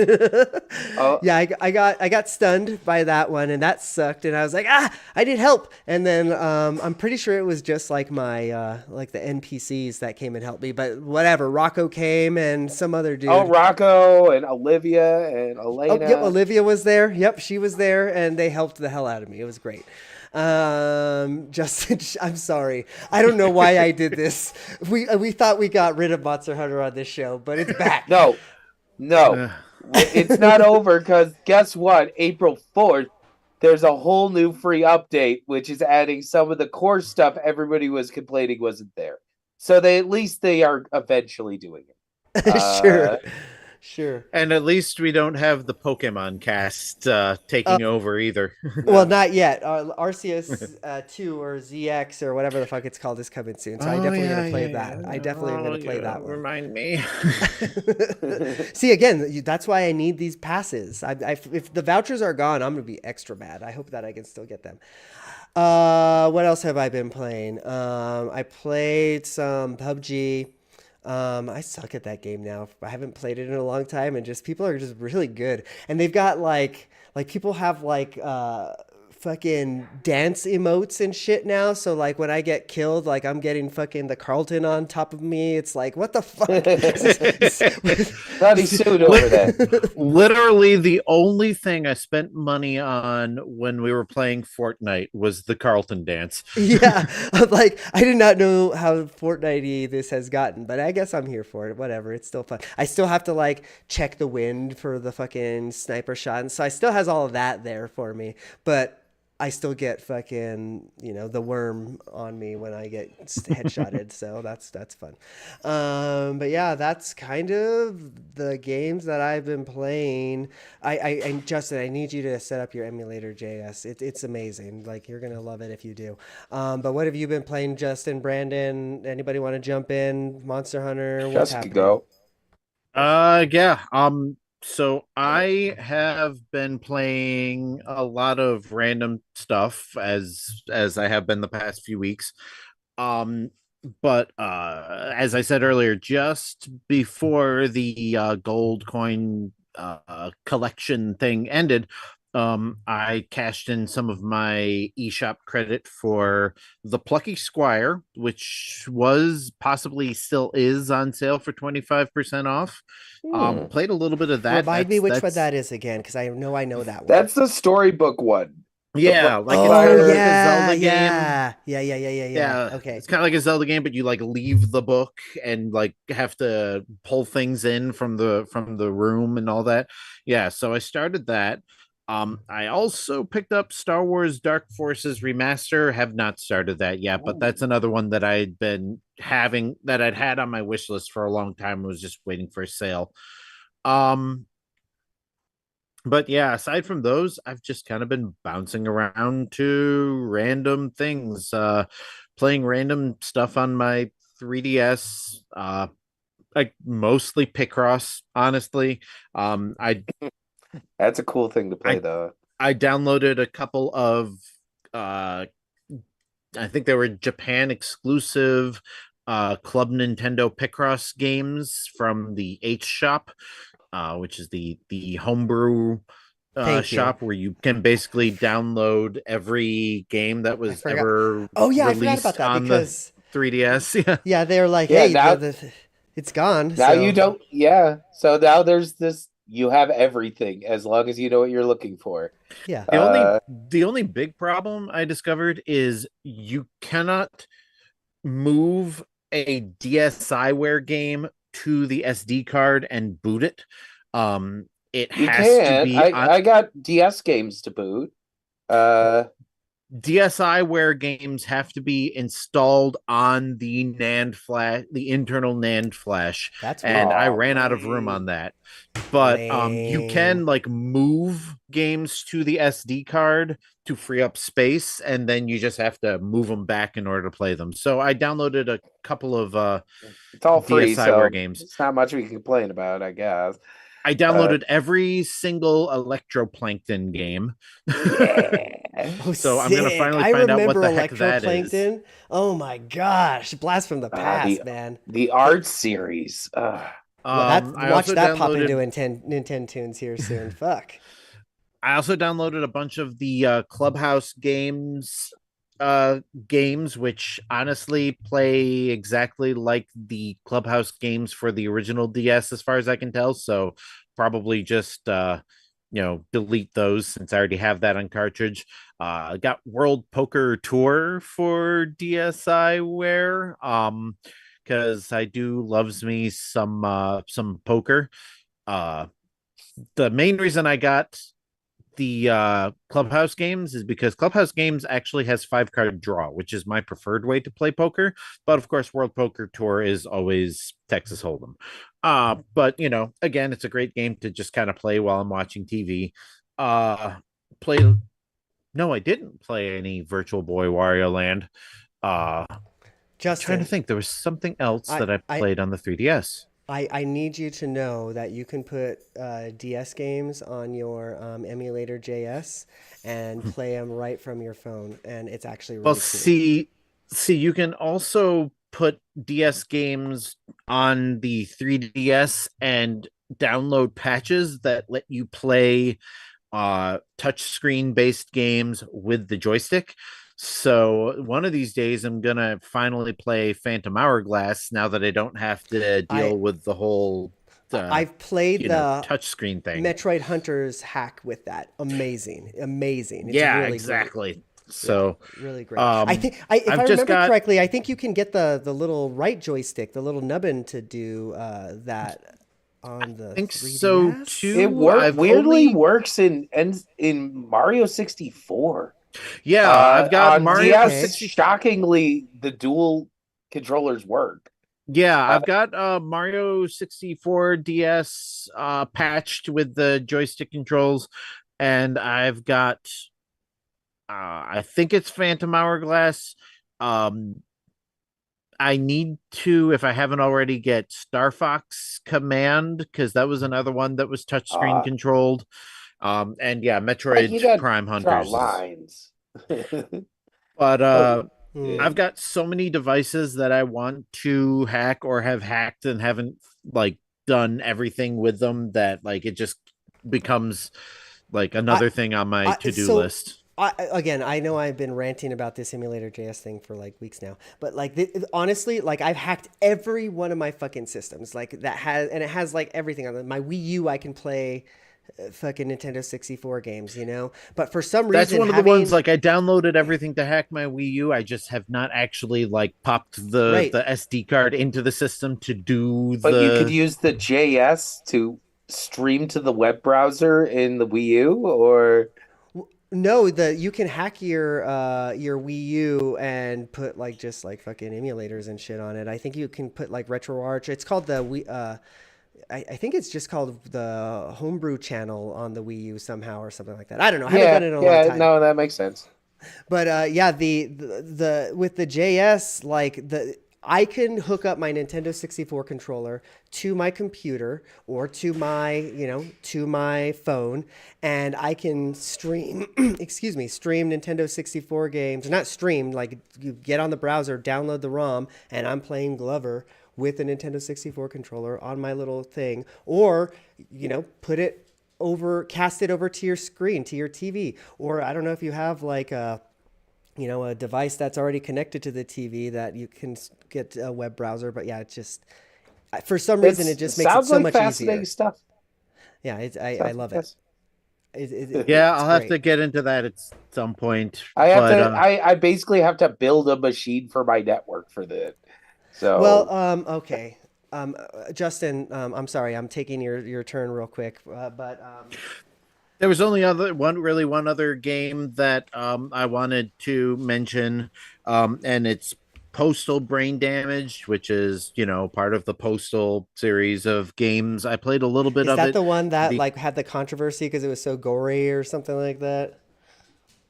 Yeah, I got stunned by that one, and that sucked. And I was like, I need help. And then I'm pretty sure it was just like my like the NPCs that came and helped me. But whatever. Rocco came and some other dude. Oh, Rocco and Olivia and Elena. Oh, yep. Olivia was there. Yep, she was there, and they helped the hell out of me. It was great. Justin, I'm sorry. I don't know why I did this. We thought we got rid of Monster Hunter on this show, but it's back. No, it's not over, because guess what? April 4th, there's a whole new free update, which is adding some of the core stuff everybody was complaining wasn't there. So they are eventually doing it. Sure. And at least we don't have the Pokemon cast taking over either. Well, not yet. Arceus 2 or ZX or whatever the fuck it's called is coming soon. So I definitely going to play that. I definitely am going to play that one. Remind me. See, again, that's why I need these passes. If the vouchers are gone, I'm going to be extra mad. I hope that I can still get them. What else have I been playing? I played some PUBG. I suck at that game now. I haven't played it in a long time, and just people are just really good. And they've got like people have like fucking dance emotes and shit now. So like when I get killed, like I'm getting fucking the Carlton on top of me. It's like, what the fuck? Bloody suit over there. Literally the only thing I spent money on when we were playing Fortnite was the Carlton dance. Yeah. I'm like, I did not know how Fortnite-y this has gotten, but I guess I'm here for it. Whatever. It's still fun. I still have to like check the wind for the fucking sniper shot. And so I still has all of that there for me. But I still get fucking, the worm on me when I get headshotted. So that's fun. But yeah, that's kind of the games that I've been playing. And Justin, I need you to set up your emulator JS. It's amazing. Like, you're gonna love it if you do. But what have you been playing, Justin, Brandon? Anybody want to jump in? Monster Hunter, what's Just could happening? go. Yeah. So I have been playing a lot of random stuff as I have been the past few weeks. Um, but as I said earlier, just before the gold coin collection thing ended, I cashed in some of my eShop credit for the Plucky Squire, which was possibly still is on sale for 25% off. Played a little bit of that. Remind me which one That's that is again, because I know that one. That's the storybook one. yeah, like it's Oh kind of like a yeah, Zelda game. yeah. Okay. It's kind of like a Zelda game, but you like leave the book and like have to pull things in from the room and all that. Yeah, so I started that. I also picked up Star Wars Dark Forces Remaster. Have not started that yet, but that's another one that I'd been having that I'd had on my wish list for a long time. I was just waiting for a sale. Um, but yeah, aside from those, I've just kind of been bouncing around to random things, playing random stuff on my 3DS, like mostly Picross, honestly. I That's a cool thing to play, I though. I downloaded a couple of uh I think they were Japan exclusive Club Nintendo Picross games from the H shop, which is the homebrew Thank you. shop where you can basically download every game that I was forgot. ever Oh yeah, I forgot about released that on the because 3DS. Yeah. yeah, they're like, Yeah, hey, now it's gone. now you So don't. Yeah, so now there's this. You have everything as long as you know what you're looking for. yeah, The only big problem I discovered is you cannot move a DSiWare game to the SD card and boot it. It You has to can. be on I got DS games to boot. Uh, DSiWare games have to be installed on the NAND flash, the internal NAND flash, that's and weird. I oh, ran out of room on lame. that. But you Lame. can like move games to the SD card to free up space, and then you just have to move them back in order to play them. So I downloaded a couple of It's all free, DSiWare so games. it's not much we can complain about, I guess. I Uh, downloaded every single electroplankton game. yeah. Oh, So I'm gonna sick. finally I find out what remember the heck that is. electroplankton. Oh my gosh, blast from the Uh, past, the man. the art series. Well, I watch also that pop into downloaded Nintendo tunes here soon. Fuck. I also downloaded a bunch of the Clubhouse games, which honestly play exactly like the Clubhouse games for the original DS, as far as I can tell. So probably just delete those since I already have that on cartridge. I got World Poker Tour for DSiWare. Because I do loves me some poker. Uh the main reason I got the Clubhouse games is because Clubhouse games actually has 5 card draw, which is my preferred way to play poker. But of course, World Poker Tour is always Texas Hold'em. But again, it's a great game to just kind of play while I'm watching TV. Play No, I didn't play any Virtual Boy Wario Land. Trying to Justin, think, there was something else I, that I I, played on the 3DS. I need you to know that you can put DS games on your emulator JS and play them right from your phone, and it's actually Well, really cool. see, you can also put DS games on the 3DS and download patches that let you play touch screen based games with the joystick. So one of these days I'm gonna finally play Phantom Hourglass now that I don't have to I deal with the whole I've played the touch screen thing. Metroid Hunters hack with that. Amazing, amazing. It's Yeah, really great. exactly. Yeah, So really great. I think if I I've just remember got correctly, I think you can get the little right joystick, the little nubbin to do that on the think so 3DS. It too. I've weirdly only works in Mario 64. Yeah, I've got On Mario DS, 60. shockingly, the dual controllers work. Yeah, Uh, I've got Mario 64 DS patched with the joystick controls, and I've got I think it's Phantom Hourglass. Um, I need to, if I haven't already, get Star Fox Command because that was another one that was touchscreen uh, controlled. And yeah, but you Metroid got Prime draw Hunters. lines. But Oh, I've Hmm. got so many devices that I want to hack or have hacked and haven't like done everything with them that like it just becomes like I, another thing on my to-do so list. again, I know I've been ranting about this emulator JS thing for like weeks now, but like honestly, like I've hacked every one of my fucking systems, like that has, and it has like everything on it. My Wii U. I can play fucking Nintendo 64 games, you know. But for some That's reason, one of the ones having like I downloaded everything to hack my Wii U. I just have not actually like popped the right. SD card into the system to do but you could the. use the JS to stream to the web browser in the Wii U, or No, the you can hack your Wii U and put like just like fucking emulators and shit on it. I think you can put like RetroArch. It's called the Wii. I think it's just called the Homebrew channel on the Wii U somehow or something like that. I don't know. I haven't yeah, done it in a long yeah, time. no, that makes sense. But yeah, the with the JS, like the I can hook up my Nintendo 64 controller to my computer or to my, to my phone, and I can stream, excuse me, stream Nintendo 64 games. Not stream, like you get on the browser, download the ROM, and I'm playing Glover with a Nintendo 64 controller on my little thing, or put it over, cast it over to your screen, to your TV, or I don't know if you have like a device that's already connected to the TV that you can get a web browser. But yeah, it just, for some reason, it just makes it Sounds so like much fascinating easier. stuff. Yeah, I Sounds love it. fast. Yeah, It's I'll have great. to get into that at some point. I have But to. I basically have to build a machine for my network for that. Well, So okay. Justin, I'm sorry, I'm taking your turn real quick, but there was only one other game that I wanted to mention, and it's Postal Brain Damage, which is part of the Postal series of games. I played a little bit is of that it. the one that The like had the controversy because it was so gory or something like that?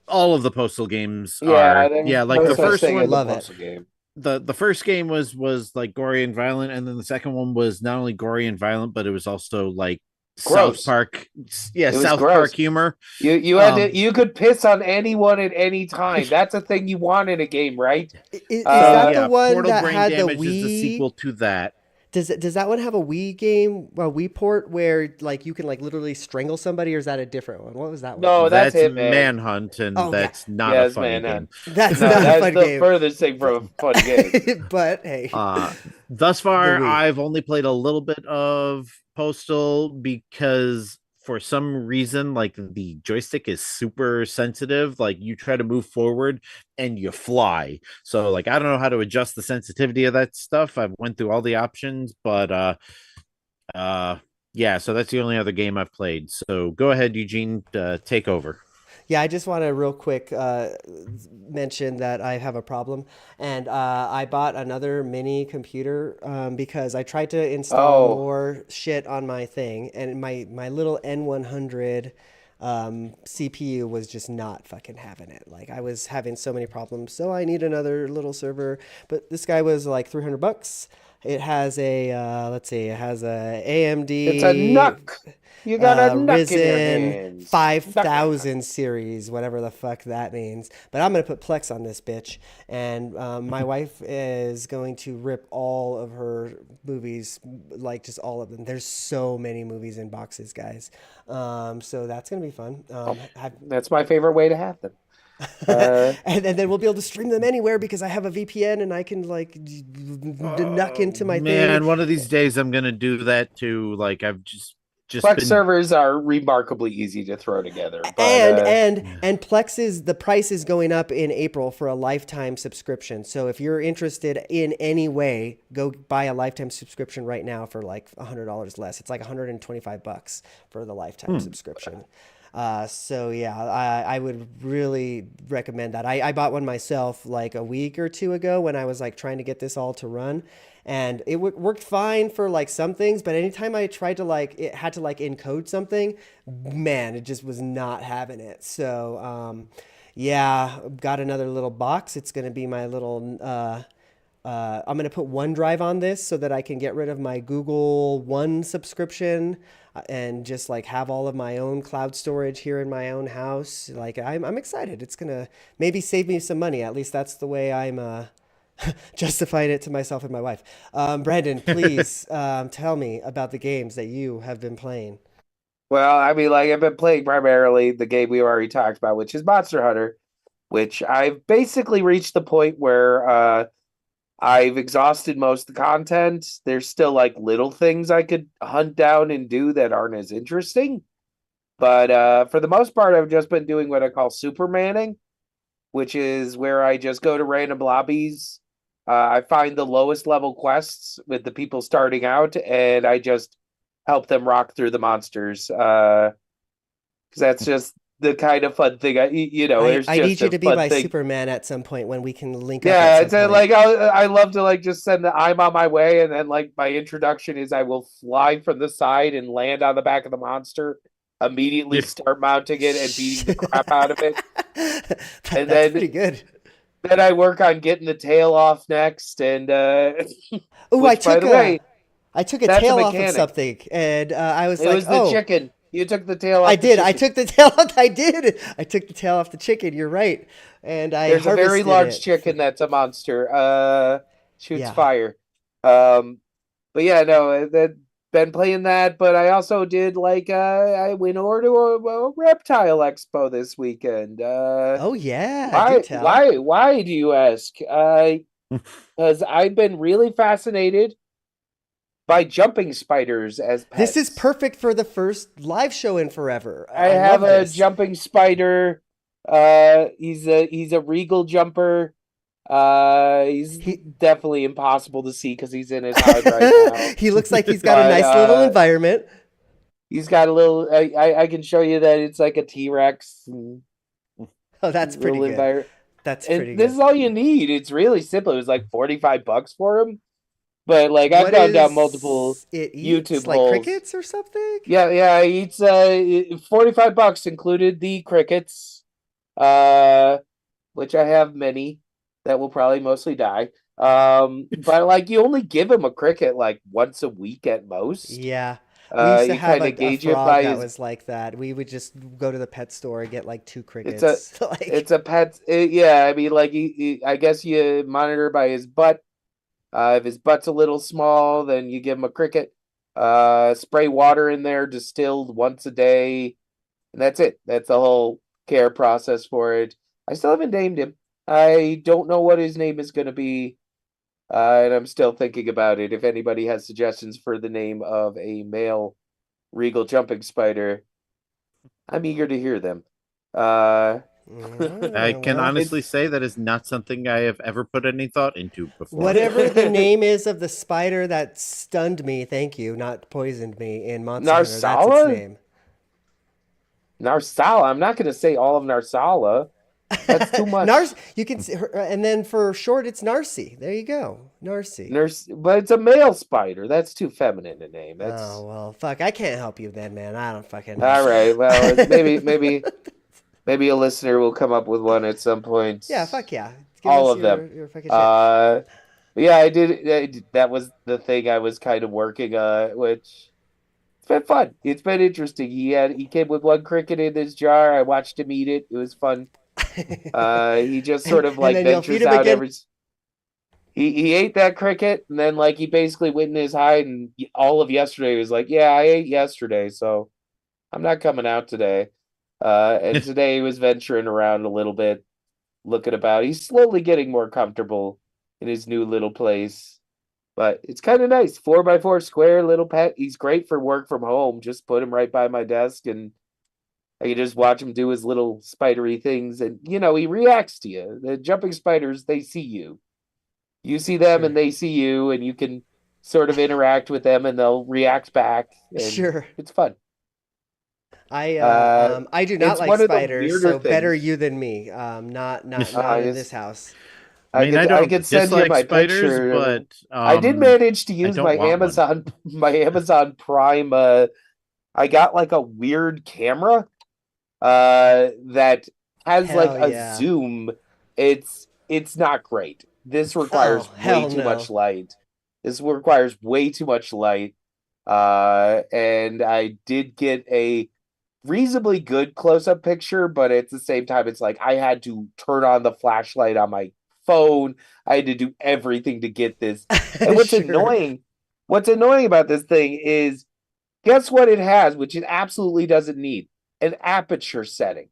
All of the Postal games yeah, are, there's yeah, like no the such Perfect. first thing as one. a Love it. puzzle game. The first game was like gory and violent, and then the second one was not only gory and violent, but it was also like South Gross. Park, yeah, It was South Park gross. humor. You had Um, to, you could piss on anyone at any time. That's a thing you want in a game, right? Is so that the Uh, yeah, one Portal that Brain had the Damage is the Wii? sequel to that. Does that one have a Wii game, a Wii port where like you can like literally strangle somebody, or is that a different one? What was that one? no, that's That's Hitman. Manhunt, and Oh yeah, that's not a Yes, funny man. game. that's No, not a that's fun the game, furthest thing from a fun game. but hey, Uh, thus the far, Wii. I've only played a little bit of Postal because for some reason, like the joystick is super sensitive. Like you try to move forward and you fly. So like I don't know how to adjust the sensitivity of that stuff. I've went through all the options, but uh yeah, so that's the only other game I've played. So go ahead, Eugene, take over. Yeah, I just want to real quick mention that I have a problem, and I bought another mini computer because I tried to install Oh, more shit on my thing, and my little N100 CPU was just not fucking having it. Like I was having so many problems, so I need another little server. But this guy was like $300. It has a let's see, it has a it's a AMD knuck. You got a knuck in your Ryzen hands. Knuck, knuck, knuck. 5000 series, whatever the fuck that means. But I'm going to put Plex on this bitch. And my wife is going to rip all of her movies, like just all of them. There's so many movies in boxes, guys. So that's going to be fun. That's my favorite way to have them. Uh, And then we'll be able to stream them anywhere because I have a VPN and I can like knuck Oh into my thing. man, one of these days I'm gonna do that too. Like I've just Plex been. servers are remarkably easy to throw together, but And Plex is the price is going up in April for a lifetime subscription. So if you're interested in any way, go buy a lifetime subscription right now for like $100 less. It's like $125 for the lifetime subscription. So yeah, I would really recommend that. I bought one myself like a week or two ago when I was like trying to get this all to run, and it worked fine for like some things, but anytime I tried to like it had to like encode something, man, it just was not having it. So yeah, got another little box. It's gonna be my little I'm going to put OneDrive on this so that I can get rid of my Google One subscription and just like have all of my own cloud storage here in my own house. Like I'm excited. It's going to maybe save me some money. At least that's the way I'm justifying it to myself and my wife. Brandon, please tell me about the games that you have been playing. Well, I mean, like I've been playing primarily the game we already talked about, which is Monster Hunter, which I've basically reached the point where I've exhausted most of the content. There's still like little things I could hunt down and do that aren't as interesting. But for the most part, I've just been doing what I call supermanning, which is where I just go to random lobbies. I find the lowest level quests with the people starting out, and I just help them rock through the monsters. Because that's just the kind of fun thing. There's I need just you a to be fun my thing. Superman at some point when we can link up at Yeah, some it's point. like I love to like just send the I'm on my way, and then like my introduction is I will fly from the side and land on the back of the monster, immediately Yeah. start mounting it and beating the crap out of it, and That's pretty good. then I work on getting the tail off next, and Oh, which by the way, I took a that's a tail off of mechanic. something, and I was It like, was the "Oh, chicken. You took the tail I off the did. I chicken. took the tail off. I did. I took the tail off the chicken. You're right, and I There's a very harvested large it. chicken that's a monster. Shoots Yeah. fire. Um, but yeah, no, that been playing that. But I also did like I went over to a reptile expo this weekend. Oh yeah. Do Why? tell. Why do you ask? Because I've been really fascinated by jumping spiders as This is pets. perfect for the first live show in forever. I I have love a this. jumping spider. He's a regal jumper. He's He definitely impossible to see because he's in his hide right now. he looks like he's got a But nice little environment. he's got a little. I can show you that it's like a T-Rex and Oh, that's pretty little good. environment. That's And pretty this good. is all you need. It's really simple. It was like $45 for him. But like I've What gone down multiple is it eats? YouTube Like holes. crickets or something? Yeah. He eats $45 included the crickets, uh, which I have many that will probably mostly die. But like you only give him a cricket like once a week at most. Yeah. We used to You have kind of a gauge it frog by that his. was like that. We would just go to the pet store and get like two It's a crickets. Like, it's a pet. Yeah, I mean, like I guess you monitor by his butt. If his butt's a little small, then you give him a cricket. Spray water in there, distilled once a day, and that's it. That's the whole care process for it. I still haven't named him. I don't know what his name is going to be, and I'm still thinking about it. If anybody has suggestions for the name of a male regal jumping spider, I'm eager to hear them. Uh, I can well, honestly it's say that is not something I have ever put any thought into before. whatever the name is of the spider that stunned me, thank you, not poisoned me in Monster Hunter, that's its Narsala? name. Narsala. I'm not going to say all of Narsala. That's too Nars, much. you can see her, and then for short, it's Narcy. There you go, Narcy. Nurse, but it's a male spider. That's too feminine a name. Oh That's well, fuck. I can't help you then, man. I don't fucking know. all right. Well, maybe a listener will come up with one at some point. Yeah, fuck yeah. Give All us of them. your fucking shit. Uh, yeah, that was the thing I was kind of working which it's been fun. It's been interesting. He came with one cricket in his jar. I watched him eat it. It was fun. He just sort of And like then you'll feed ventures him out again. he ate that cricket and then like he basically went in his hide and all of yesterday was like, yeah, I ate yesterday, so I'm not coming out today. And today he was venturing around a little bit, looking about. He's slowly getting more comfortable in his new little place. But it's kind of nice. 4x4 square little pet. He's great for work from home. Just put him right by my desk and I can just watch him do his little spidery things. And, he reacts to you. The jumping spiders, they see you. You see them Sure. and they see you, and you can sort of interact with them and they'll react back. And Sure. it's fun. I do not It's like one of the spiders, weirder so better things. you than me. Not in this It's, house. I mean, I I don't could send you dislike my spiders, picture. but I did manage to I use don't my want one. Amazon Prime. I got like a weird camera that has like Hell a yeah. zoom. It's not great. This Oh, requires way hell too no. much light. This requires way too much light. And I did get a reasonably good close-up picture, but at the same time, it's like I had to turn on the flashlight on my phone. I had to do everything to get this. And Sure. what's annoying about this thing is guess what it has, which it absolutely doesn't need? An aperture setting,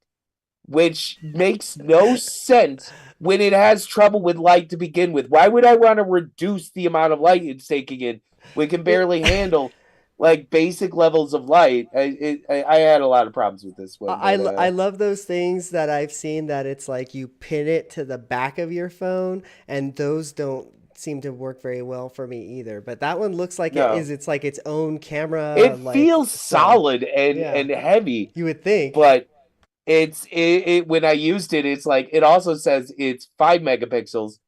which makes no sense when it has trouble with light to begin with. Why would I want to reduce the amount of light it's taking in? We can It barely handle like basic levels of light. I had a lot of problems with this one, but I love those things that I've seen that it's like you pin it to the back of your phone, and those don't seem to work very well for me either. But that one looks like no, it's like its own camera it like feels phone. solid Yeah. and heavy, You would think. but when I used it, it's like it also says it's 5 megapixels.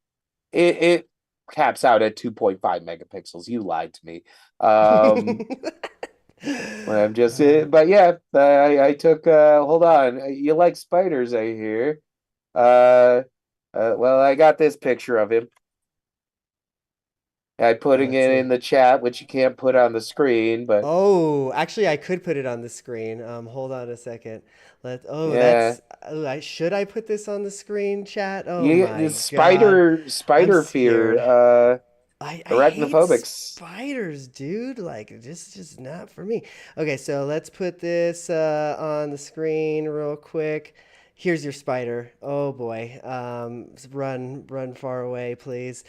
It caps out at 2.5 megapixels. You lied to me. I'm just, but yeah, I took. Hold on, you like spiders, I hear. Well, I got this picture of him. I putting Let's it see. in the chat, which you can't put on the screen, but Oh, actually, I could put it on the screen. Hold on a second. yeah, Should I put this on the screen, chat? Oh you my the God, I'm spider fear, scared. I hate arachnophobics. spiders, dude. Like, just not for me. Okay, so let's put this on the screen real quick. Here's your spider. Oh boy. Run far away, please.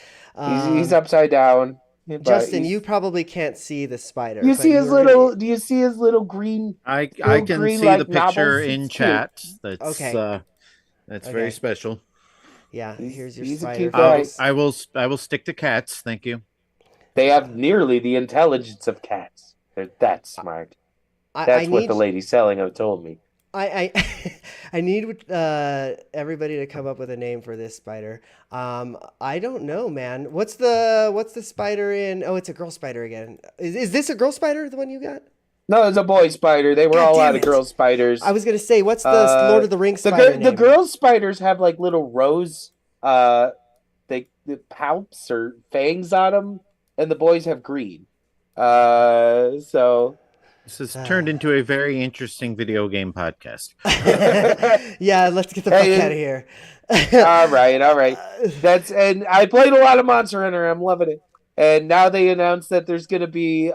He's Um, upside down, but Justin, he's. you probably can't see the spider, but you were gonna. Do you see his little green, I can see the like picture knobbles? It's in cute. chat. Okay, That's very okay. special. Yeah, here's your He's a spider cute guy. face. I will stick to cats. Thank you. They have nearly the intelligence of cats. They're that smart. I That's what the need lady selling it told me. I I need everybody to come up with a name for this spider. I don't know, man. What's the spider in? Oh, it's a girl spider again. Is this a girl spider, the one you got? No, it's a boy spider. They were God all damn out of it! girl I spiders. was gonna say, what's the Lord of the Rings spider The name? girl spiders have like little rows, the palps or fangs on them, and the boys have green. So This has turned into a very interesting video game podcast. Yeah, let's get the fuck out hey, of here. all right. And I played a lot of Monster Hunter. I'm loving it. And now they announced that there's going to be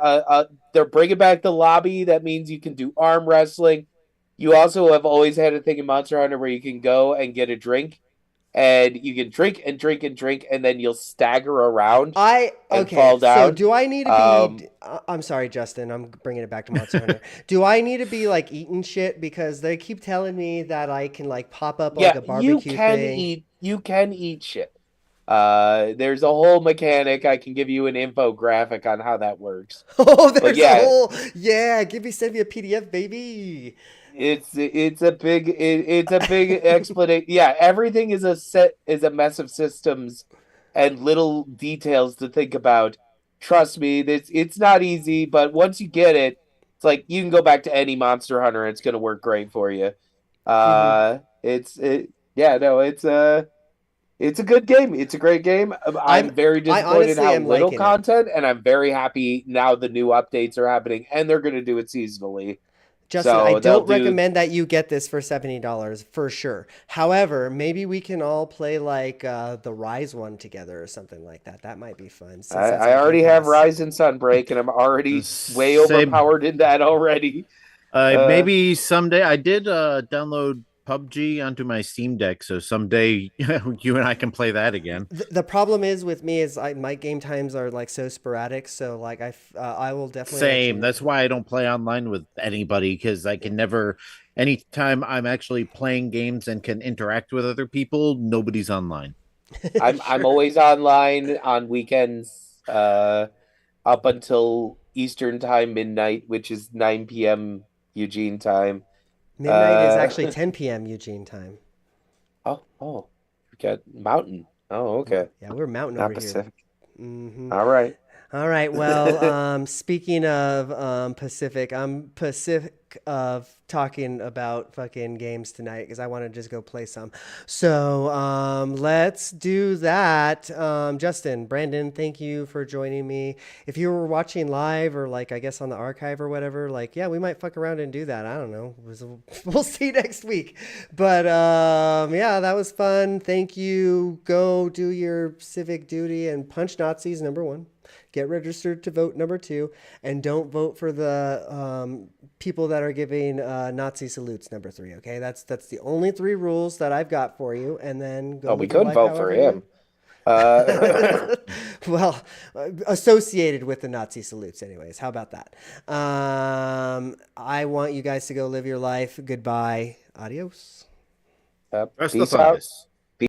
they're bringing back the lobby. That means you can do arm wrestling. You also have always had a thing in Monster Hunter where you can go and get a drink, and you can drink and drink and drink, and then you'll stagger around and Okay, fall so down. do I need to Um, be? I'm sorry, Justin. I'm bringing it back to Monster Hunter. Do I need to be like eating shit because they keep telling me that I can like pop up like yeah, a barbecue thing? you can eat shit. There's a whole mechanic. I can give you an infographic on how that works. Oh, But there's a yeah, whole yeah. Send me a PDF, baby. it's a big explanation. Yeah, everything is a mess of systems and little details to think about. Trust me, it's not easy, but once you get it, it's like you can go back to any Monster Hunter and it's gonna work great for you. Hmm. Yeah, no, it's a good game. It's a great game. I'm very I disappointed honestly how am little liking it. content, and I'm very happy now the new updates are happening, and they're gonna do it seasonally. Justin, I So they'll don't do. recommend that you get this for $70 for sure. However, maybe we can all play like the Rise one together or something like that. That might be fun since that's I on Game already have Pass. Rise and Sunbreak, and I'm already way Say overpowered in that already. Uh, maybe someday I did download PUBG onto my Steam Deck, so someday you and I can play that again. The problem is with me is my game times are like so sporadic. So like I will definitely let Same. you. That's why I don't play online with anybody because I can never. Anytime I'm actually playing games and can interact with other people, nobody's online. I'm Sure. always online on weekends, up until Eastern time midnight, which is 9 p.m. Eugene time. Midnight is actually 10 p.m. Eugene time. Oh, we got mountain. Oh, okay. Yeah, we're mountain Not over here. Pacific. Hmm. All right. All right. Well, speaking of Pacific, I'm Pacific of talking about fucking games tonight because I want to just go play some. So let's do that. Justin, Brandon, thank you for joining me. If you were watching live or like I guess on the archive or whatever, like yeah, we might fuck around and do that. I don't know. We'll see next week. But yeah, that was fun. Thank you. Go do your civic duty and punch Nazis. Number 1. Get registered to vote. Number 2, and don't vote for the people that are giving Nazi salutes. Number 3. Okay, that's the only 3 rules that I've got for you. And then go. Oh, we could vote for him. Well, associated with the Nazi salutes, anyways. How about that? I want you guys to go live your life. Goodbye. Adios. Rest Peace of out. us.